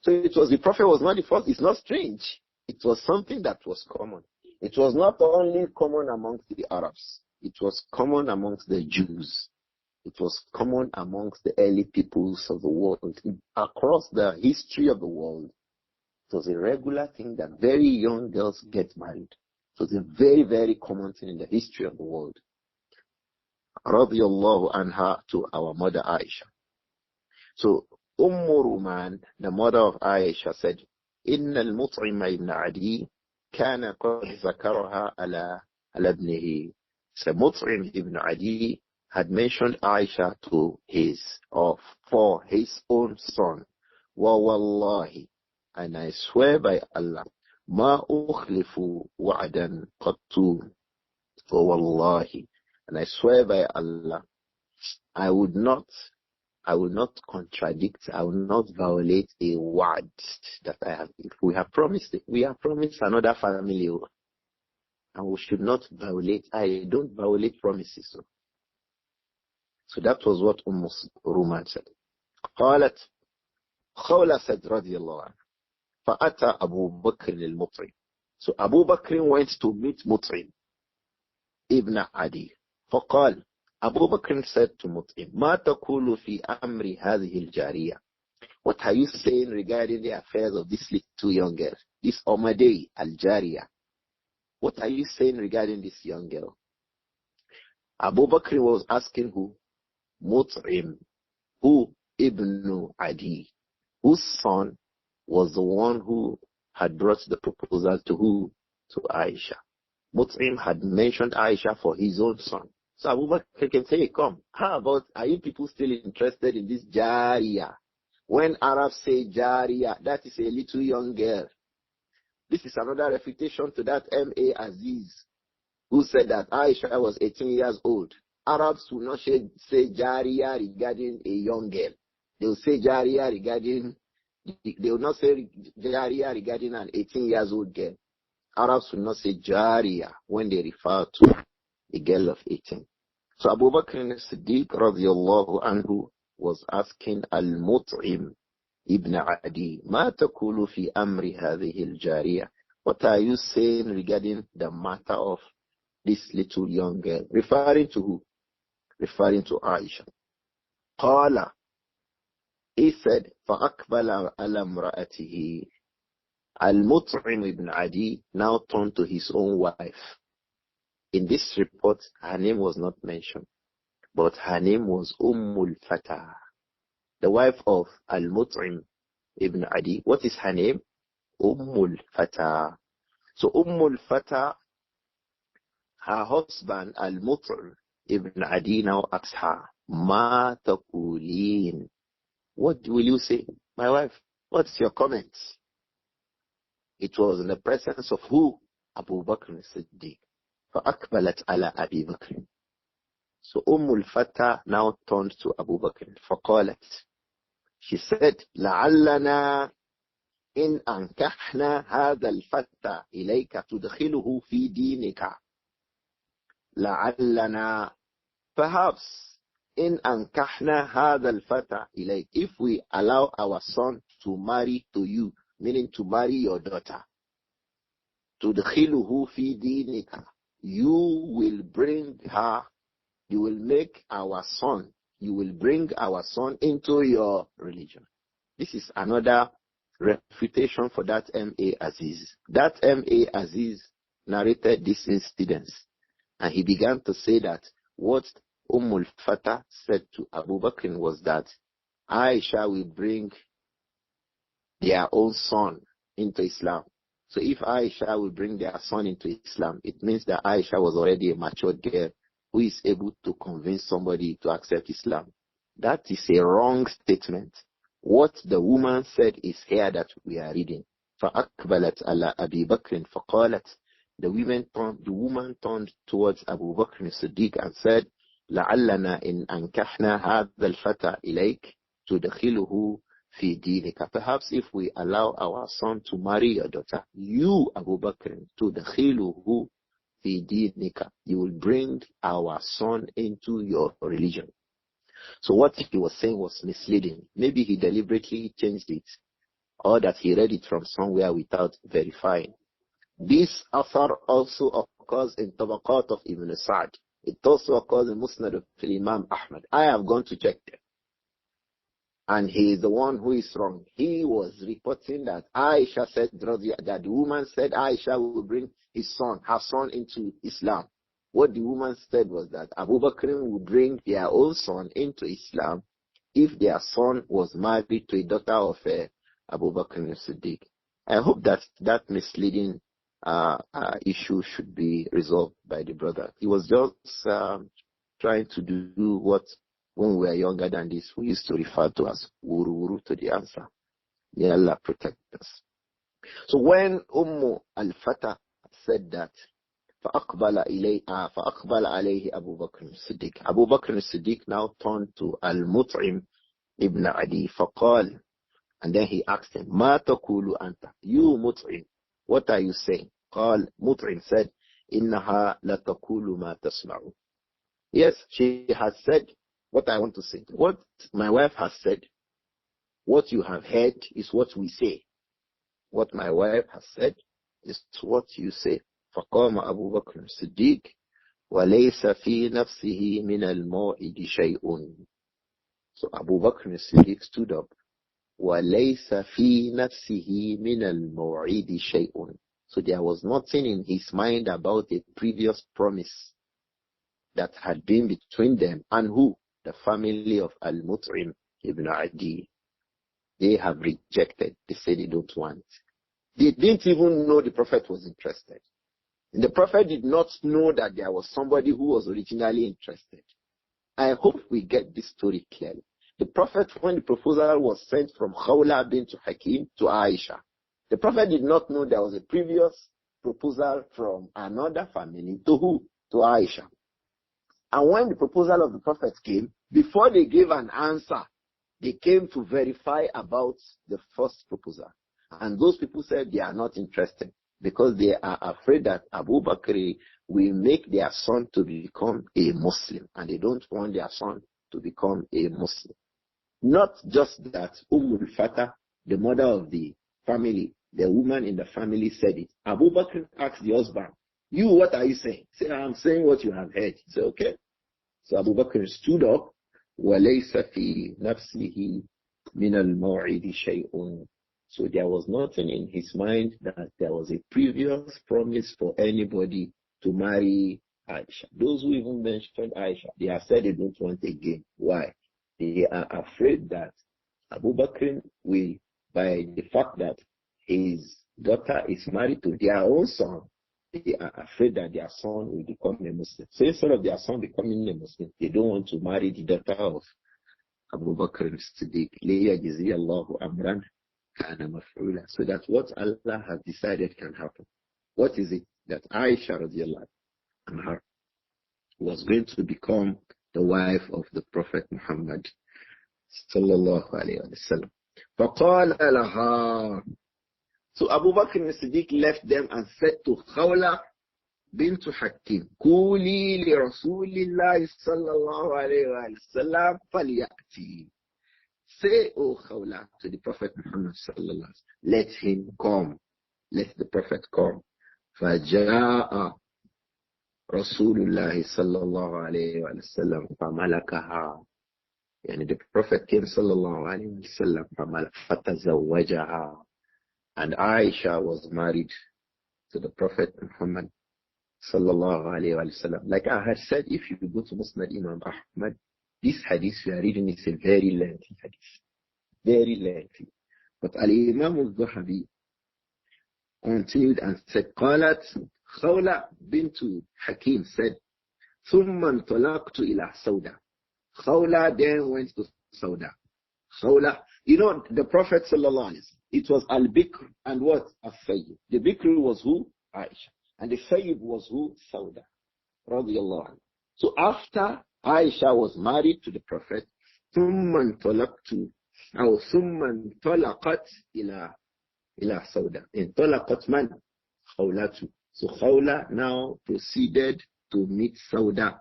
Speaker 2: So it was, the Prophet was not the first. It's not strange. It was something that was common. It was not only common amongst the Arabs. It was common amongst the Jews. It was common amongst the early peoples of the world. Across the history of the world, it was a regular thing that very young girls get married. It was a very, very common thing in the history of the world. Radiyallahu anha, to our mother Āishah. So Ruman, the mother of Āishah, said, إِنَّ الْمُطْعِمَ ibn Adi كَانَ قَدْ ذَكَرَهَا عَلَى ابْنِهِ. So Mut'im ibn Adi had mentioned Āishah to his, or for his own son. وَوَاللَّهِ, and I swear by Allah, مَا أُخْلِفُ وَعْدًا قَطُّ. وَوَاللَّهِ, and I swear by Allah, I will not contradict, I will not violate a word that I have. If we have promised it, we have promised another family, and we should not violate. I don't violate promises. So that was what Ruman said. Khawla said, radiyallahu anhu, فأتى أبو بكر المطعم. So Abu Bakr went to meet Mut'im ibn Adi. فقال, Abu Bakr said to Mut'im, ما تقول في أمر هذه الجارية? What are you saying regarding the affairs of this little young girl? This Umadei al-Jariyah. What are you saying regarding this young girl? Abu Bakr was asking who? Mut'im, who Ibn Adi, whose son was the one who had brought the proposal to who? To Āishah. Mut'im had mentioned Āishah for his own son. So Abu Bakr can say, come, how about, are you people still interested in this Jariyah? When Arabs say Jariyah, that is a little young girl. This is another refutation to that M.A. Aziz, who said that Āishah was 18 years old. Arabs will not say Jariyah regarding a young girl. They will say Jariyah regarding, they will not say Jariyah regarding an 18 years old girl. Arabs will not say Jariyah when they refer to a girl of 18. So Abu Bakr as-Siddiq radiyallahu anhu was asking Al-Mut'im ibn Adi, Ma taqulu fi amri hadhihi al-jariyah? What are you saying regarding the matter of this little young girl? Referring to who? Referring to Āishah. Qala, he said, فَأَقْبَلَ عَلَى امْرَأَتِهِ. Al-Mut'im ibn Adi now turned to his own wife. In this report, her name was not mentioned, but her name was Fata, the wife of Al-Mut'im ibn Adi. What is her name? Fata. So Fata, her husband Al-Mut'im ibn Adi now asks her, Ma taqulin? What will you say? My wife, what's your comments? It was in the presence of who? Abu Bakr as-Siddiq. فَأَقْبَلَتْ عَلَى أَبِي بَكْرٍ. So Fata now turned to Abu Bakr. فَقَالَتْ, she said, لَعَلَّنَا إِنْ أَنْكَحْنَا هَذَا الْفَتَّى إِلَيْكَ تُدْخِلُهُ فِي دِينِكَ. لَعَلَّنَا, perhaps, إِنْ أَنْكَحْنَا هَذَا الْفَتَّى إِلَيْكَ, if we allow our son to marry to you, meaning to marry your daughter, تُدْخِلُهُ فِي دِينِكَ, you will bring her, you will make our son, you will bring our son into your religion. This is another refutation for that M.A. Aziz. That M.A. Aziz narrated this incident, and he began to say that what Fata said to Abu Bakr was that Āishah will bring their own son into Islam. So if Āishah will bring their son into Islam, it means that Āishah was already a matured girl who is able to convince somebody to accept Islam. That is a wrong statement. What the woman said is here that we are reading. فَأَقْبَلَتْ عَلَى أَبِي بَكْرٍ فَقَالَتْ, the woman turned towards Abu Bakr as-Siddiq and said, لَعَلَّنَا إِنْ أَنْكَحْنَا هَذَا الْفَتَى إِلَيْكَ تُدْخِلُهُ فِي دِينِكَ. Perhaps if we allow our son to marry your daughter, you, Abu Bakr, تُدْخِلُهُ فِي دِينِكَ, you will bring our son into your religion. So what he was saying was misleading. Maybe he deliberately changed it, or that he read it from somewhere without verifying. This author also occurs in Tabaqat of Ibn Sa'd. It also occurs in Musnad of Imām Ahmad. I have gone to check them. And he is the one who is wrong. He was reporting that Āishah said, that the woman said Āishah will bring her son into Islam. What the woman said was that Abu Bakr would bring their own son into Islam if their son was married to a daughter of Abu Bakr as-Siddiq. I hope that misleading issue should be resolved by the brother. He was just trying to do what, when we were younger than this, we used to refer to as wuru to the answer. May Allah protect us. So when al-Fata said that, فأقبل عليه أبو بكر الصديق. Abu Bakr as-Siddiq now turned to Al-Mut'im ibn Adi فقال, and then he asked him, ما تقول أنت? You Mut'im, what are you saying? قال, Mut'im said, إنها لتقول ما تسمع. Yes, she has said what I want to say. What my wife has said, what you have heard is what we say. What my wife has said is what you say. فقام أبو بكر الصديق وليس في نفسه من الموعد شيء. So Abu Bakr as-Siddiq stood up. وَلَيْسَ فِي نَفْسِهِ مِنَ الْمَوْعِدِ شَيْءٌ. So there was nothing in his mind about a previous promise that had been between them and who? The family of Al-Mut'im ibn Adi. They have rejected. They said they don't want. They didn't even know the Prophet was interested. And the Prophet did not know that there was somebody who was originally interested. I hope we get this story clearly. The Prophet, when the proposal was sent from Khawla bint Hakim to Āishah, the Prophet did not know there was a previous proposal from another family to who? To Āishah. And when the proposal of the Prophet came, before they gave an answer, they came to verify about the first proposal. And those people said they are not interested because they are afraid that Abu Bakr will make their son to become a Muslim. And they don't want their son to become a Muslim. Not just that, Fatah, the mother of the family, the woman in the family said it. Abu Bakr asked the husband, you, what are you saying? Say, I'm saying what you have heard. He said, okay. So Abu Bakr stood up. وَلَيْسَ فِي نَفْسِهِ مِنَ الْمَوْعِدِ شَيْءٌ. So there was nothing in his mind that there was a previous promise for anybody to marry Āishah. Those who even mentioned Āishah, they have said they don't want again. Why? They are afraid that Abu Bakr will, by the fact that his daughter is married to their own son, they are afraid that their son will become a Muslim. So instead of their son becoming a Muslim, they don't want to marry the daughter of Abu Bakr as-Siddiq. لِيَجْزِيَ اللَّهُ أَمْرًا كَانَ مَفْعُولًا. So that's what Allah has decided can happen. What is it? That Āishah radiallahu anha was going to become the wife of the Prophet Muhammad sallallahu alayhi wa sallam. فَقَالَ لَهَا. So Abu Bakr as-Siddiq left them and said to Khawla bint Hakim, قُولِي لِرَسُولِ اللَّهِ صَلَّى اللَّهُ عَلَيْهِ وَسَلَّمَ فَلْيَأْتِي. Say, O Khawla, to the Prophet Muhammad sallallahu alayhi wa sallam, let him come. Let the Prophet come. فَجَاءَ رسول الله صلى الله عليه وسلم فملكها. يعني the Prophet came صلى الله عليه وسلم فتزوجها. And Āishah was married to the Prophet Muhammad صلى الله عليه وسلم. Like I had said, if you go to Musnad Imam Ahmad, this hadith we are reading is a very lengthy hadith. Very lengthy. But Imām Adh-Dhahabi continued and said, قالت Khawla bint Hakim said, ثُمَّ انطَلَقْتُ إِلَى سَوْدَةٍ. Khawla then went to Sauda. Khawla, you know, the Prophet sallallahu alaihi wasallam, it was Al-Bikr and what? Al-Sayyid. The Bikr was who? Āishah. And the Sayyid was who? Sauda. Radiyallahu anhu. So after Āishah was married to the Prophet, ثُمَّ انطَلَقْتُ أو ثُمَّ انطَلَقَتْ إِلى سَوْدَةٍ. انطَلَقَتْ مَنْ؟ Khawlatu. So Khawla now proceeded to meet Sauda.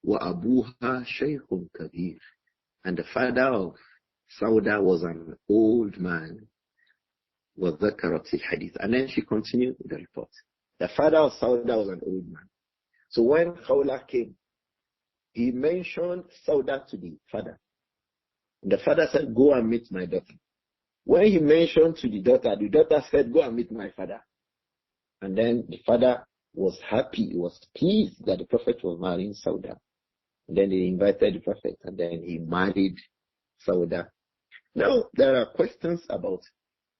Speaker 2: وَأَبُوهَا شَيْخٌ كَبِيرٌ. And the father of Sauda was an old man. وَذَكَرَتِ الْحَدِيث. And then she continued the report. The father of Sauda was an old man. So when Khawla came, he mentioned Sauda to the father. And the father said, go and meet my daughter. When he mentioned to the daughter said, go and meet my father. And then the father was happy, he was pleased that the Prophet was marrying Sauda. And then he invited the Prophet and then he married Sauda. Now, there are questions about,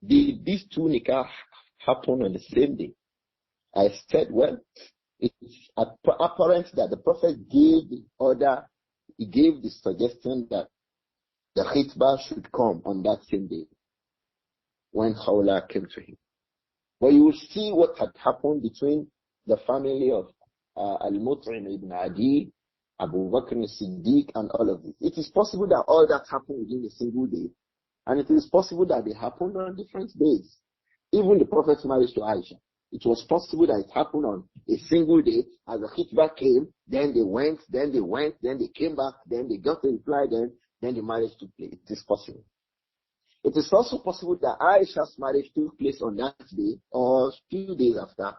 Speaker 2: did these two nikah happen on the same day? I said, well, it's apparent that the Prophet gave the order, he gave the suggestion that the khitbah should come on that same day when Khawla came to him. But you will see what had happened between the family of Al-Mut'im ibn Adi, Abu Bakr as-Siddiq, and all of this. It is possible that all that happened within a single day, and it is possible that they happened on different days. Even the Prophet's marriage to Āishah, it was possible that it happened on a single day. As the khitbah came, then they went, then they came back, then they got the reply, then the marriage took place. It is possible. It is also possible that Aisha's marriage took place on that day or a few days after.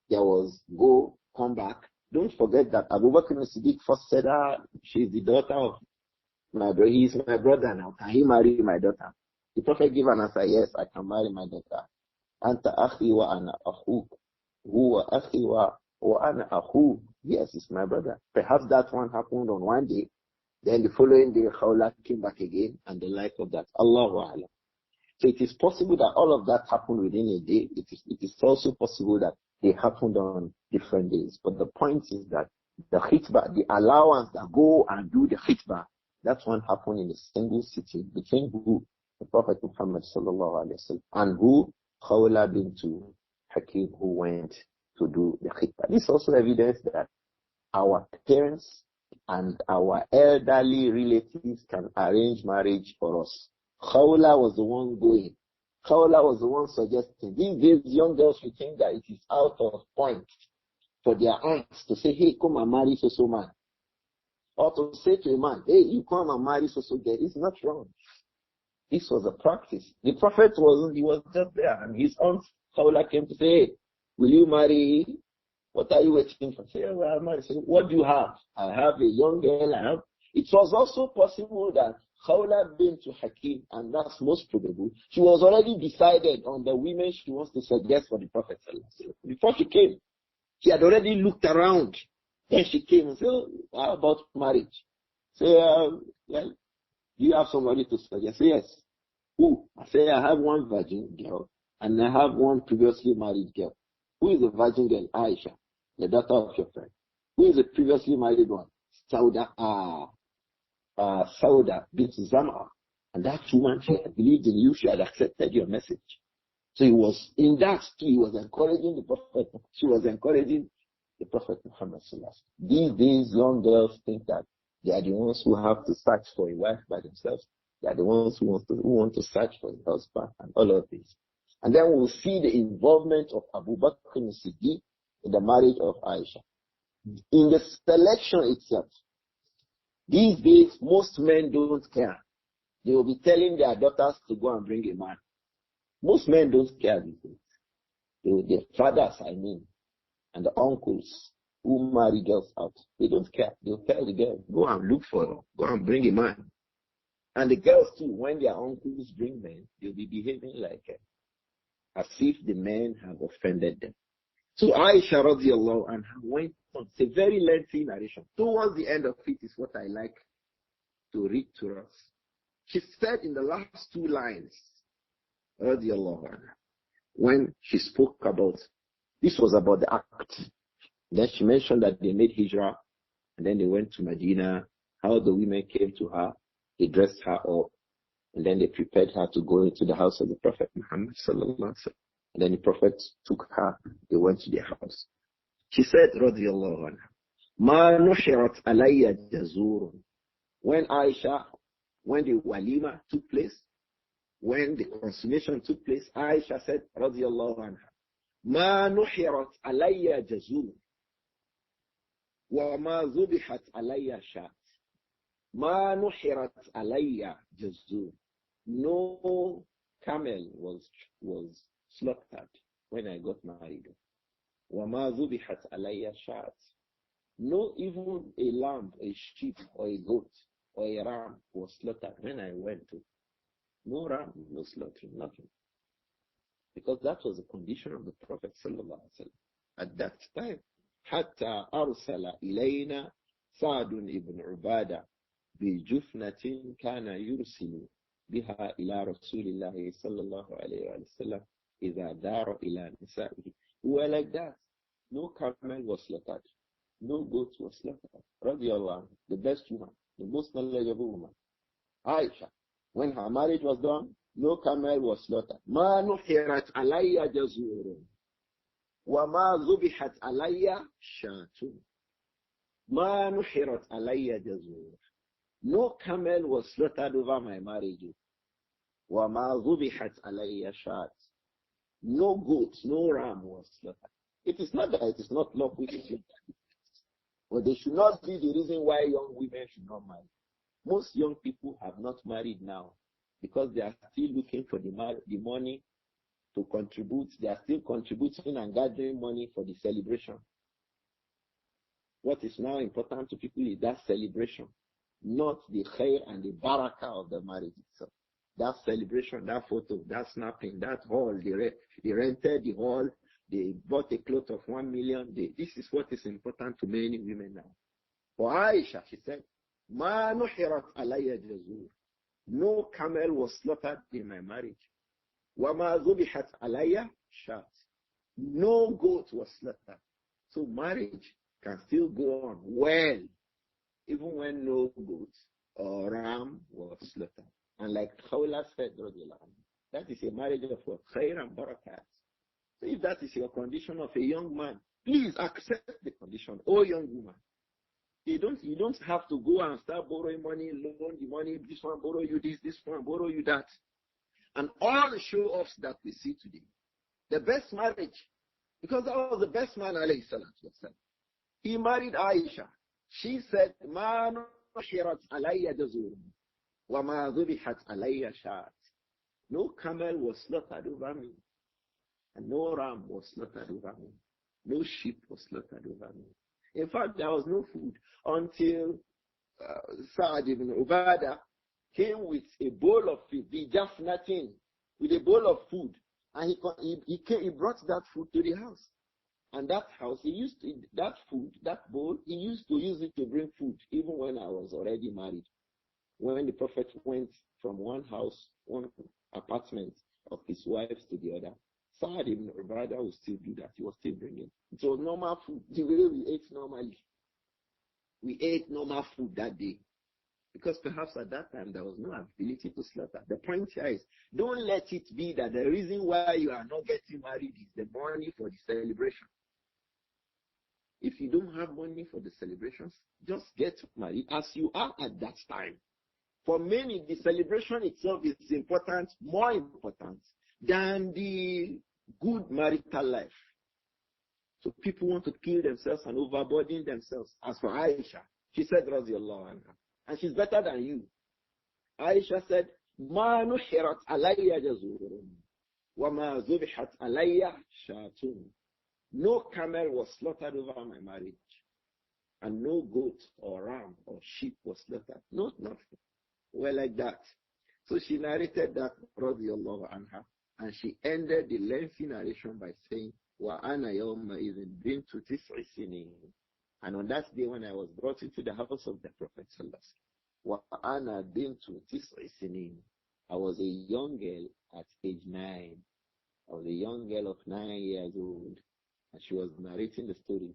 Speaker 2: There was go, come back. Don't forget that Abu Bakr as-Siddiq first said, she's the daughter of my brother. He's my brother now. Can he marry my daughter? The Prophet gave an answer, yes, I can marry my daughter. Anta akhi wa ana akhuk. Huwa akhi wa ana akhuk. Yes, it's my brother. Perhaps that one happened on one day. Then the following day, Khawla came back again and the like of that. Allahu A'lam. So it is possible that all of that happened within a day. It is also possible that they happened on different days. But the point is that the khitbah, the allowance that go and do the khitbah, that one happened in a single sitting between who? The Prophet Muhammad sallallahu alaihi wasallam and who? Khawla bint Hakim, who went to do the khitbah. This is also evidence that our parents and our elderly relatives can arrange marriage for us. Khawla was the one going. Khawla was the one suggesting. These days, young girls will think that it is out of point for their aunts to say, hey, come and marry so man. Or to say to a man, hey, you come and marry so girl. It's not wrong. This was a practice. The Prophet he was just there, and his aunt Khawla came to say, hey, will you marry? What are you waiting for? Say, well, I'm married. Say, what do you have? I have a young girl. It was also possible that Khawla bint Hakim, and that's most probable, she was already decided on the women she wants to suggest for the Prophet. Before she came, she had already looked around. Then she came and said, oh, how about marriage? Say, well, do you have somebody to suggest? Say, yes. Who? I say, I have one virgin girl, and I have one previously married girl. Who is the virgin girl? Āishah, the daughter of your friend. Who is the previously married one? Sauda bint Zam'a. And that woman, she had believed in you, she had accepted your message. So he was in that, he was encouraging the Prophet. She was encouraging the Prophet Muhammad sallallahu alaihi wasallam. These days, young girls think that they are the ones who have to search for a wife by themselves. They are the ones who want to search for a husband and all of this. And then we'll see the involvement of Abu Bakr as-Siddiq in the marriage of Āishah. In the selection itself, these days, most men don't care. They will be telling their daughters to go and bring a man. Most men don't care these days. Their fathers, and the uncles who marry girls out, they don't care. They'll tell the girl, go and look for them. Go and bring a man. And the girls too, when their uncles bring men, they'll be behaving like as if the men have offended them. So Āishah radiallahu anha went on. It's a very lengthy narration. Towards the end of it is what I like to read to us. She said in the last two lines, radiallahu anha, when she spoke about, this was about the act. Then she mentioned that they made hijrah, and then they went to Medina, how the women came to her, they dressed her up, and then they prepared her to go into the house of the Prophet Muhammad sallallahu alaihi wasallam. And then the Prophet took her, they went to their house. She said, radiyallahu anha, ma nushirat alayya jazurun. When the walima took place, when the consummation took place, Āishah said, radiyallahu anha, ma nuhirat alayya jazurun, wa ma zubihat alayya shat. Ma nuhirat alayya jazurun. No camel was slaughtered when I got married. وَمَا ذُبِحَتْ عَلَيَّ شَاةٌ. No, even a lamb, a sheep, or a goat, or a ram was slaughtered when I went to. No ram, no slaughtering, nothing. Because that was the condition of the Prophet sallallahu alaihi wasallam at that time. حَتَّى أَرْسَلَ إِلَيْنَا سَعْدٌ ibn Ubadah بِجُفْنَةٍ كَانَ يُرْسِلُ بِهَا إِلَى رَسُولِ اللَّهِ صلى الله عليه وسلم إِذَا دَارَ إِلَى نِسَائِهِ. We were like that. No camel was slaughtered. No goat was slaughtered. Radiallahu anha, the best woman, the most knowledgeable woman. Āishah, when her marriage was done, no camel was slaughtered. مَا نُحِرَتْ عَلَيَّ جَزُورٌ وَمَا ذُبِحَتْ عَلَيَّ شَاتٌ. مَا نُحِرَتْ عَلَيَّ جَزُورٌ. No camel was slaughtered over my marriage. وَمَا ذُبِحَتْ عَلَيَّ شَاتٌ. No goat, no ram was slaughtered. It is not that it is not lawful to kill, but they should not be the reason why young women should not marry. Most young people have not married now. because they are still looking for the money to contribute. They are still contributing and gathering money for the celebration. What is now important to people is that celebration, not the khair and the barakah of the marriage itself. That celebration, that photo, that snapping, that hall, they rented the hall, they bought a cloth of 1 million. This is what is important to many women now. For Āishah, she said, مَا نُحِرَتْ عَلَيَّ جَزُورٌ. No camel was slaughtered in my marriage. وَمَا ذُبِحَتْ عَلَيَّ شَاةٌ. No goat was slaughtered. So marriage can still go on well, even when no goat or ram was slaughtered. And like Khawla said, that is a marriage of what? Khair and barakat. So if that is your condition of a young man, please accept the condition. Oh, young woman, you don't have to go and start borrowing money, loan the money, this one borrow you this one borrow you that. And all the show-offs that we see today. The best marriage, because that was the best man, alayhi salatu wasalam. He married Āishah. She said, مَا نُحِرَتْ عَلَيَّ جَزُورٌ وَمَا ذُبِحَتْ عَلَيَّ شَاةٌ. No camel was slaughtered over me, and no ram was slaughtered over me. No sheep was slaughtered over me. In fact, there was no food until Sa'ad ibn Ubadah came with a bowl of food, just nothing, with a bowl of food, and he brought that food to the house. And that house, he used to, that food, that bowl, he used to use it to bring food, even when I was already married. When the Prophet went from one house, one apartment of his wives to the other, Sa'ad ibn Ubadah would still do that. He was still bringing. It was normal food, the way we ate normally. We ate normal food that day. Because perhaps at that time there was no ability to slaughter. The point here is, don't let it be that the reason why you are not getting married is the money for the celebration. If you don't have money for the celebrations, just get married as you are at that time. For many, the celebration itself is important, more important than the good marital life. So people want to kill themselves and overburden themselves. As for Āishah, she said, Radiallahu anha, and she's better than you. Āishah said, مَا نُحِرَتْ عَلَيَّ جَزُورٌ وَمَا ذُبِحَتْ عَلَيَّ شَاتٌ. No camel was slaughtered over my marriage, and no goat or ram or sheep was slaughtered. No, nothing. Well, like that. So she narrated that, Radiallahu anha, and she ended the lengthy narration by saying, وَأَنَا يَوْمَئِذٍ بِنْتُ تِسْعِ سِنِينَ. And on that day when I was brought into the house of the Prophet sallallahu وَأَنَا بِنْتُ تِسْعِ سِنِينَ. I was a young girl at age 9. I was a young girl of 9 years old. And she was narrating the story,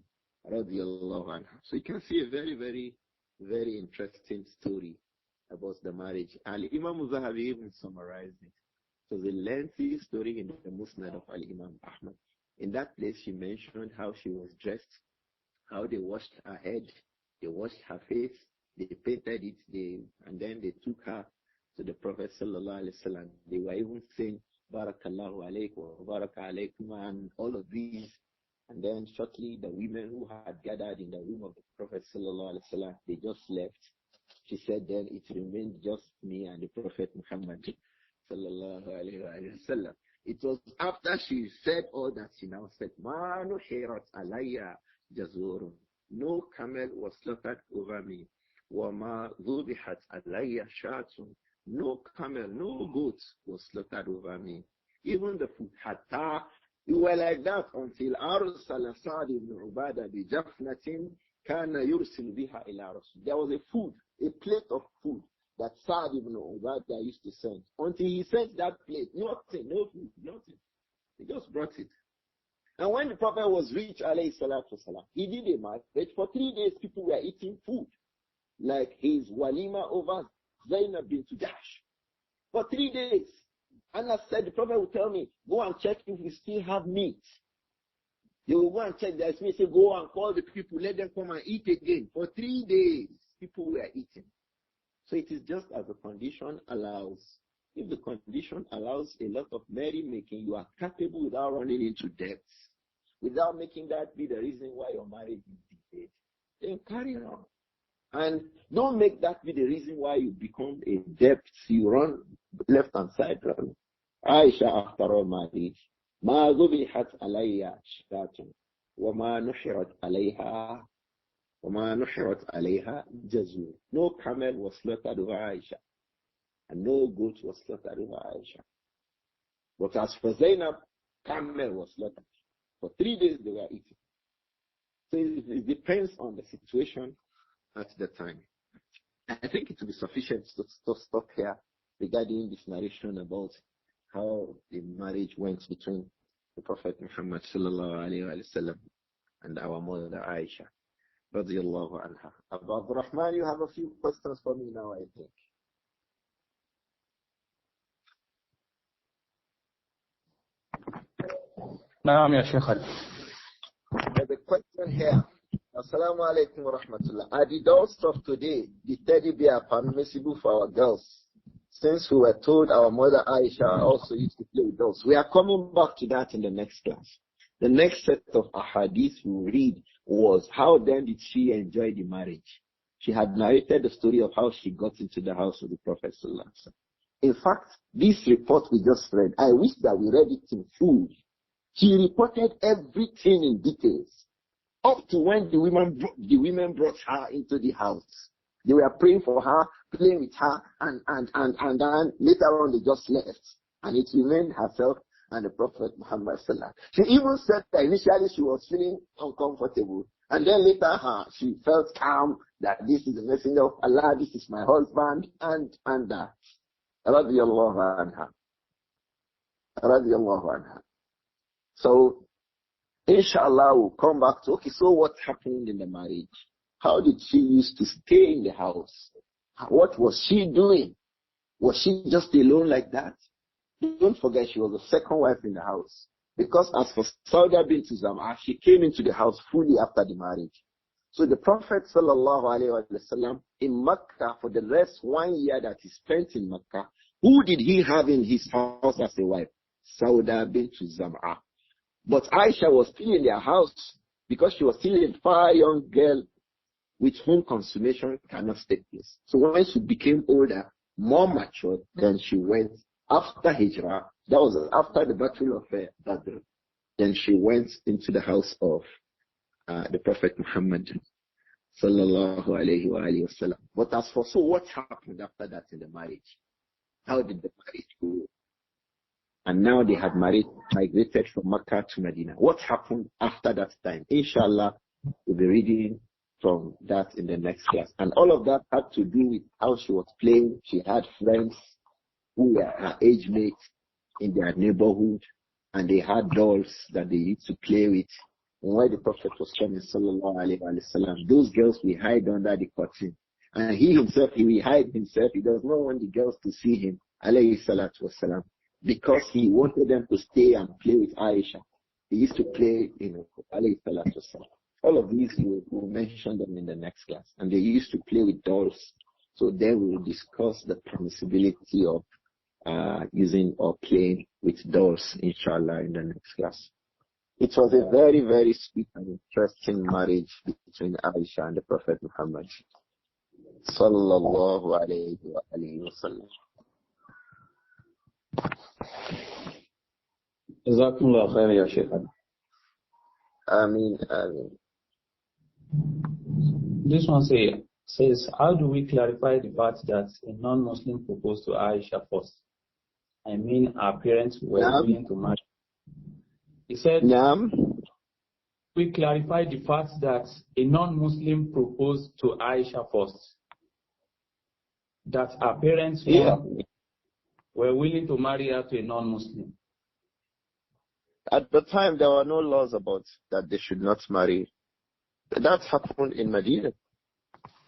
Speaker 2: radiallahu anha. So you can see a very, very, very interesting story about the marriage. Imām Adh-Dhahabi even summarized it. It was a lengthy story in the Musnad of Imām Ahmad. In that place, she mentioned how she was dressed, how they washed her head, they washed her face, they painted it, and then they took her to the Prophet sallallahu alaihi wasallam. They were even saying, Barakallahu alaykum, Baraka alaykum, and all of these. And then shortly, the women who had gathered in the room of the Prophet sallallahu alaihi wasallam, they just left. She said, then it remained just me and the Prophet Muhammad sallallahu alaihi wasallam. It was after she said all that, she now said, "Ma nuhirat alayya jazurun." No camel was slaughtered over me. Wa ma dhubihat alayya shatun. No camel, no goat was slaughtered over me. Even the food hatta. You were like that until Arsala Sa'd ibn Ubadah bi jafnatin kana yursil biha ila Rasul. There was a food, a plate of food that Sa'd ibn Ubadah used to send. Until he sent that plate, nothing, no food, nothing. He just brought it. And when the Prophet was rich, alayhi salatu wasalam, he did a marriage. For 3 days, people were eating food. Like his walima over Zainab bint Jahsh. For 3 days. Allah said, the Prophet would tell me, go and check if we still have meat. They will go and check, there's meat. Say, go and call the people, let them come and eat again. For 3 days, people were eating. So it is just as the condition allows. If the condition allows a lot of merrymaking, you are capable without running into debts, without making that be the reason why your marriage is delayed, then carry on. And don't make that be the reason why you become a debt. You run left hand side. Run. Āishah, after all marriage, ما ذبحت علي شاة وما نحرت عليها جزور. No camel was slaughtered over Āishah, and no goat was slaughtered over Āishah. But as for Zainab, camel was slaughtered. For 3 days they were eating. So it depends on the situation at the time. I think it will be sufficient to stop here regarding this narration about how the marriage went between the Prophet Muhammad sallallahu alaihi wasallam and our mother Āishah radiyallahu anha. Abu Abdurrahman, you have a few questions for me now, I think.
Speaker 1: نعم يا شيخ.
Speaker 2: There's a question here. Assalamu alaikum wa rahmatullah. Are the dolls of today, the teddy bear, permissible for our girls? Since we were told our mother Āishah also used to play with dolls. We are coming back to that in the next class. The next set of ahadith we read was how then did she enjoy the marriage. She had narrated the story of how she got into the house of the Prophet sallallahu alaihi wasallam. In fact, this report we just read, I wish that we read it in full. She reported everything in details, up to when the women brought her into the house. They were praying for her, playing with her, and then later on they just left. And it remained herself and the Prophet Muhammad sallallahu. She even said that initially she was feeling uncomfortable, and then later she felt calm that this is the messenger of Allah, this is my husband, and that. Radiyallahu anha. Radiyallahu anha. So, inshallah, we'll come back to, okay, so what happened in the marriage? How did she used to stay in the house? What was she doing? Was she just alone like that? Don't forget, she was the second wife in the house. Because as for Sauda bint Zam'a, she came into the house fully after the marriage. So the Prophet sallallahu alaihi wasallam in Mecca, for the rest 1 year that he spent in Mecca, who did he have in his house as a wife? Sauda bint Zam'a. But Āishah was still in their house because she was still a far young girl with whom consummation cannot take place. So when she became older, more mature, then she went after Hijrah. That was after the Battle of Badr. Then she went into the house of the Prophet Muhammad sallallahu alaihi wasallam. But as for what happened after that in the marriage? How did the marriage go? And now they had migrated from Mecca to Medina. What happened after that time? Inshallah, we'll be reading from that in the next class. And all of that had to do with how she was playing. She had friends who were her age mates in their neighborhood, and they had dolls that they used to play with. And when the Prophet was coming, sallallahu alaihi wasallam, those girls will hide under the curtain. And he himself, he will hide himself. He does not want the girls to see him, alayhi salatu wasalam, because he wanted them to stay and play with Āishah. He used to play, alayhi salatu wasalam. All of these, we will mention them in the next class. And they used to play with dolls. So then we will discuss the permissibility of using or playing with dolls, inshallah, in the next class. It was a very, very sweet and interesting marriage between Āishah and the Prophet Muhammad sallallahu alayhi wa sallam.
Speaker 1: Jazakumullah khair ya Shaykh.
Speaker 2: Ameen, ameen.
Speaker 1: This one says, how do we clarify the fact that a non-Muslim proposed to Āishah first? I mean, our parents were willing to marry. He said, we clarify the fact that a non-Muslim proposed to Āishah first. That our parents were willing to marry her to a non-Muslim.
Speaker 2: At the time, there were no laws about that they should not marry. That happened in Medina.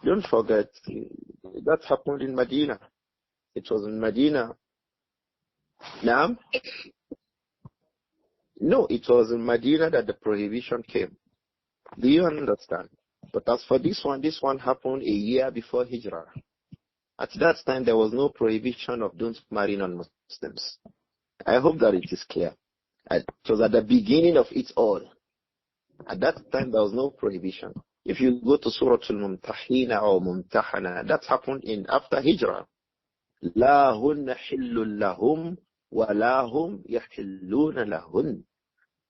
Speaker 2: Don't forget, that happened in Medina. It was in Medina. Now, no, it was in Medina that the prohibition came. Do you understand? But as for this one happened a year before Hijrah. At that time, there was no prohibition of don't marry non-Muslims. I hope that it is clear. It was at the beginning of it all. At that time, there was no prohibition. If you go to Surah Al-Mumtahina or Mumtahana, that happened in after Hijrah. La hunna hillun lahum wa lahum yahilluna lahun.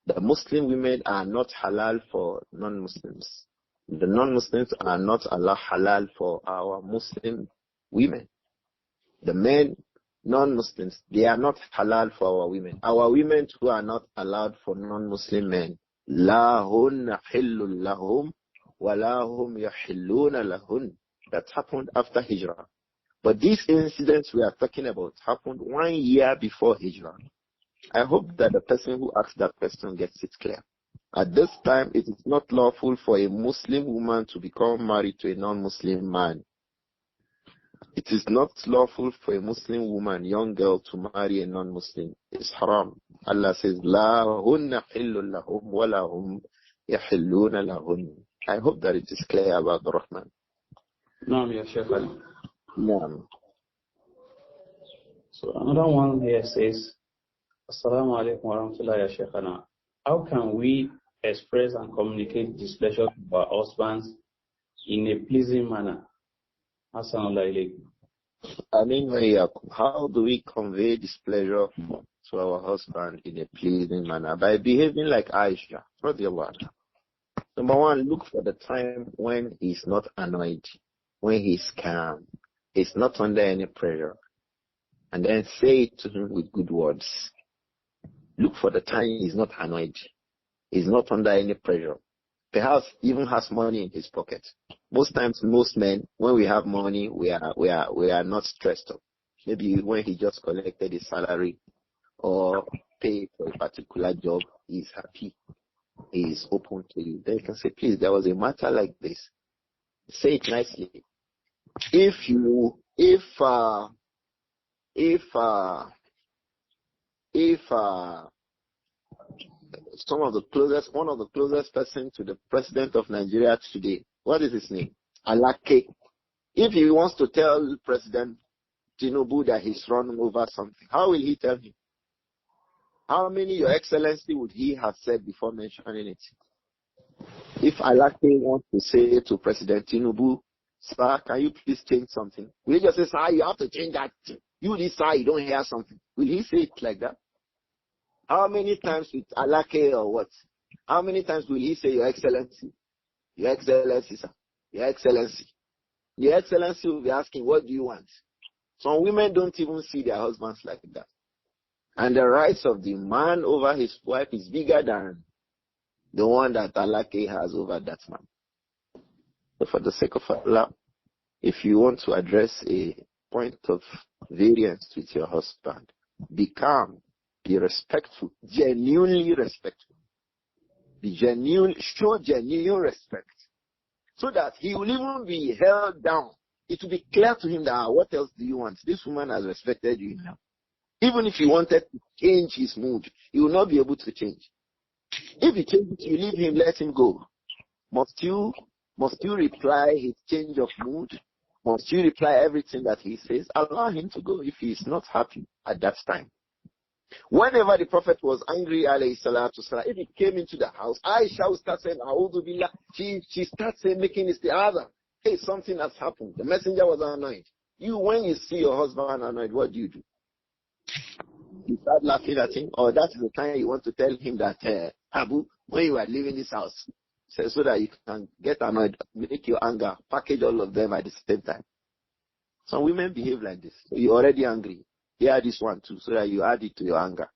Speaker 2: The Muslim women are not halal for non-Muslims. The non-Muslims are not halal for our Muslim women. The men, non-Muslims, they are not halal for our women. Our women too are not allowed for non-Muslim men. La hunna hillun lahum wa lahum yahilluna lahun. That happened after Hijrah. But these incidents we are talking about happened 1 year before Hijrah. I hope that the person who asked that question gets it clear. At this time, it is not lawful for a Muslim woman to become married to a non-Muslim man. It is not lawful for a Muslim woman, young girl, to marry a non-Muslim. It's haram. Allah says, La hunna hillun lahum wa lahum yahilluna lahun. I hope that it is clear about the Rahman.
Speaker 1: Naam, ya Shaykh Ali.
Speaker 2: Naam.
Speaker 1: So another one here says, Assalamu alaikum wa rahmatullahi ya Shaykhana. How can we express and communicate displeasure to our husbands in a pleasing manner? Assalamu alaikum.
Speaker 2: How do we convey displeasure to our husband in a pleasing manner? By behaving like Āishah. Number one, look for the time when he's not annoyed, when he's calm, he's not under any pressure, and then say it to him with good words. Look for the time he's not annoyed, he's not under any pressure, perhaps even has money in his pocket. Most times, most men, when we have money, we are not stressed up. Maybe when he just collected his salary or paid for a particular job, he's happy, he is open to you. Then you can say, please, there was a matter like this. Say it nicely. If one of the closest person to the president of Nigeria today, what is his name? Alake. If he wants to tell President Tinubu that he's run over something, how will he tell him? How many Your Excellency would he have said before mentioning it? If Alake wants to say to President Tinubu, sir, can you please change something? Will he just say, sir, you have to change that thing. You this sir, you don't hear something. Will he say it like that? How many times with Alake or what? How many times will he say, Your Excellency? Your Excellency, sir. Your Excellency. Your Excellency will be asking, what do you want? Some women don't even see their husbands like that. And the rights of the man over his wife is bigger than the one that Alake has over that man. So for the sake of Allah, if you want to address a point of variance with your husband, be calm, be respectful, genuinely respectful. Be genuine, show genuine respect, so that he will even be held down. It will be clear to him that, what else do you want? This woman has respected you now. Even if he wanted to change his mood, he will not be able to change. If he changes, you leave him, let him go. Must you reply his change of mood? Must you reply everything that he says? Allow him to go if he is not happy at that time. Whenever the Prophet was angry, alayhi salatu salam, if he came into the house, Āishah would start saying, A'udhu billah. She starts saying, making isti'adha. Hey, something has happened. The messenger was annoyed. You, when you see your husband annoyed, what do? You start laughing at him, or that is the time you want to tell him that, Abu, when you are leaving this house, so that you can get annoyed, make your anger, package all of them at the same time. Some women behave like this. So you're already angry. Hear this one too, so that you add it to your anger.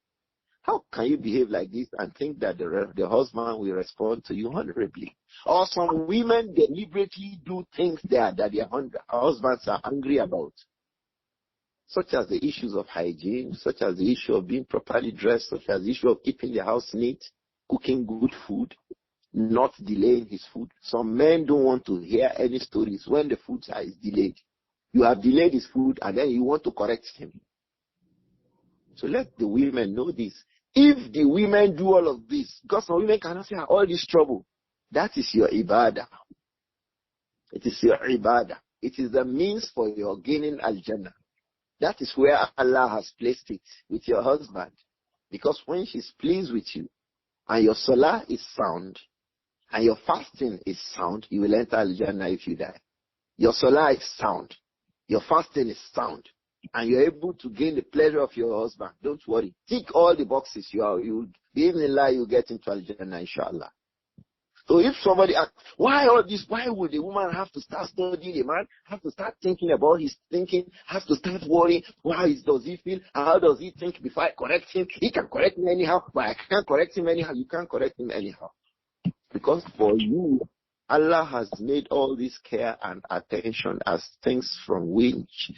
Speaker 2: How can you behave like this and think that the husband will respond to you honorably? Or some women deliberately do things that their husbands are angry about, such as the issues of hygiene, such as the issue of being properly dressed, such as the issue of keeping the house neat, cooking good food, not delaying his food. Some men don't want to hear any stories when the food is delayed. You have delayed his food and then you want to correct him. So let the women know this. If the women do all of this, because some women cannot say all this trouble, that is your ibadah. It is your ibadah. It is the means for your gaining al-Jannah. That is where Allah has placed it with your husband. Because when she's pleased with you, and your salah is sound, and your fasting is sound, you will enter Al-Jannah if you die. Your salah is sound, your fasting is sound, and you're able to gain the pleasure of your husband. Don't worry. Tick all the boxes. You'll be in Allah, you get into Al-Jannah, inshallah. So if somebody asks, why all this? Why would a woman have to start studying? A man have to start thinking about his thinking, has to start worrying. Does he feel? How does he think before I correct him? He can correct me anyhow, but I can't correct him anyhow. You can't correct him anyhow. Because for you, Allah has made all this care and attention as things from which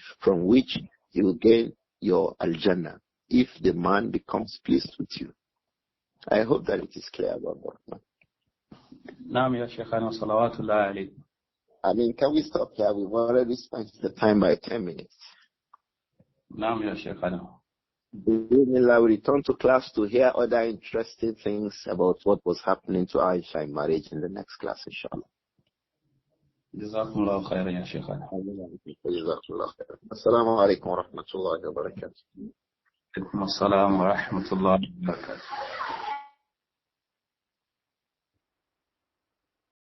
Speaker 2: you will gain your Al-Jannah if the man becomes pleased with you. I hope that it is clear about that.
Speaker 1: Naam ya Shaykhana, salawatullah alayhi.
Speaker 2: I mean, can we stop here? We've already spent the time by 10 minutes.
Speaker 1: Naam ya Shaykhana.
Speaker 2: We'll return to class to hear other interesting things about what was happening to Āishah in marriage in the next class, inshallah.
Speaker 1: Jazakumullahu khairan ya Shaykhana.
Speaker 2: Jazakumullahu khairan. Assalamu alaikum wa rahmatullahi wa barakatuh.
Speaker 1: Assalamu wa rahmatullahi wa barakatuh.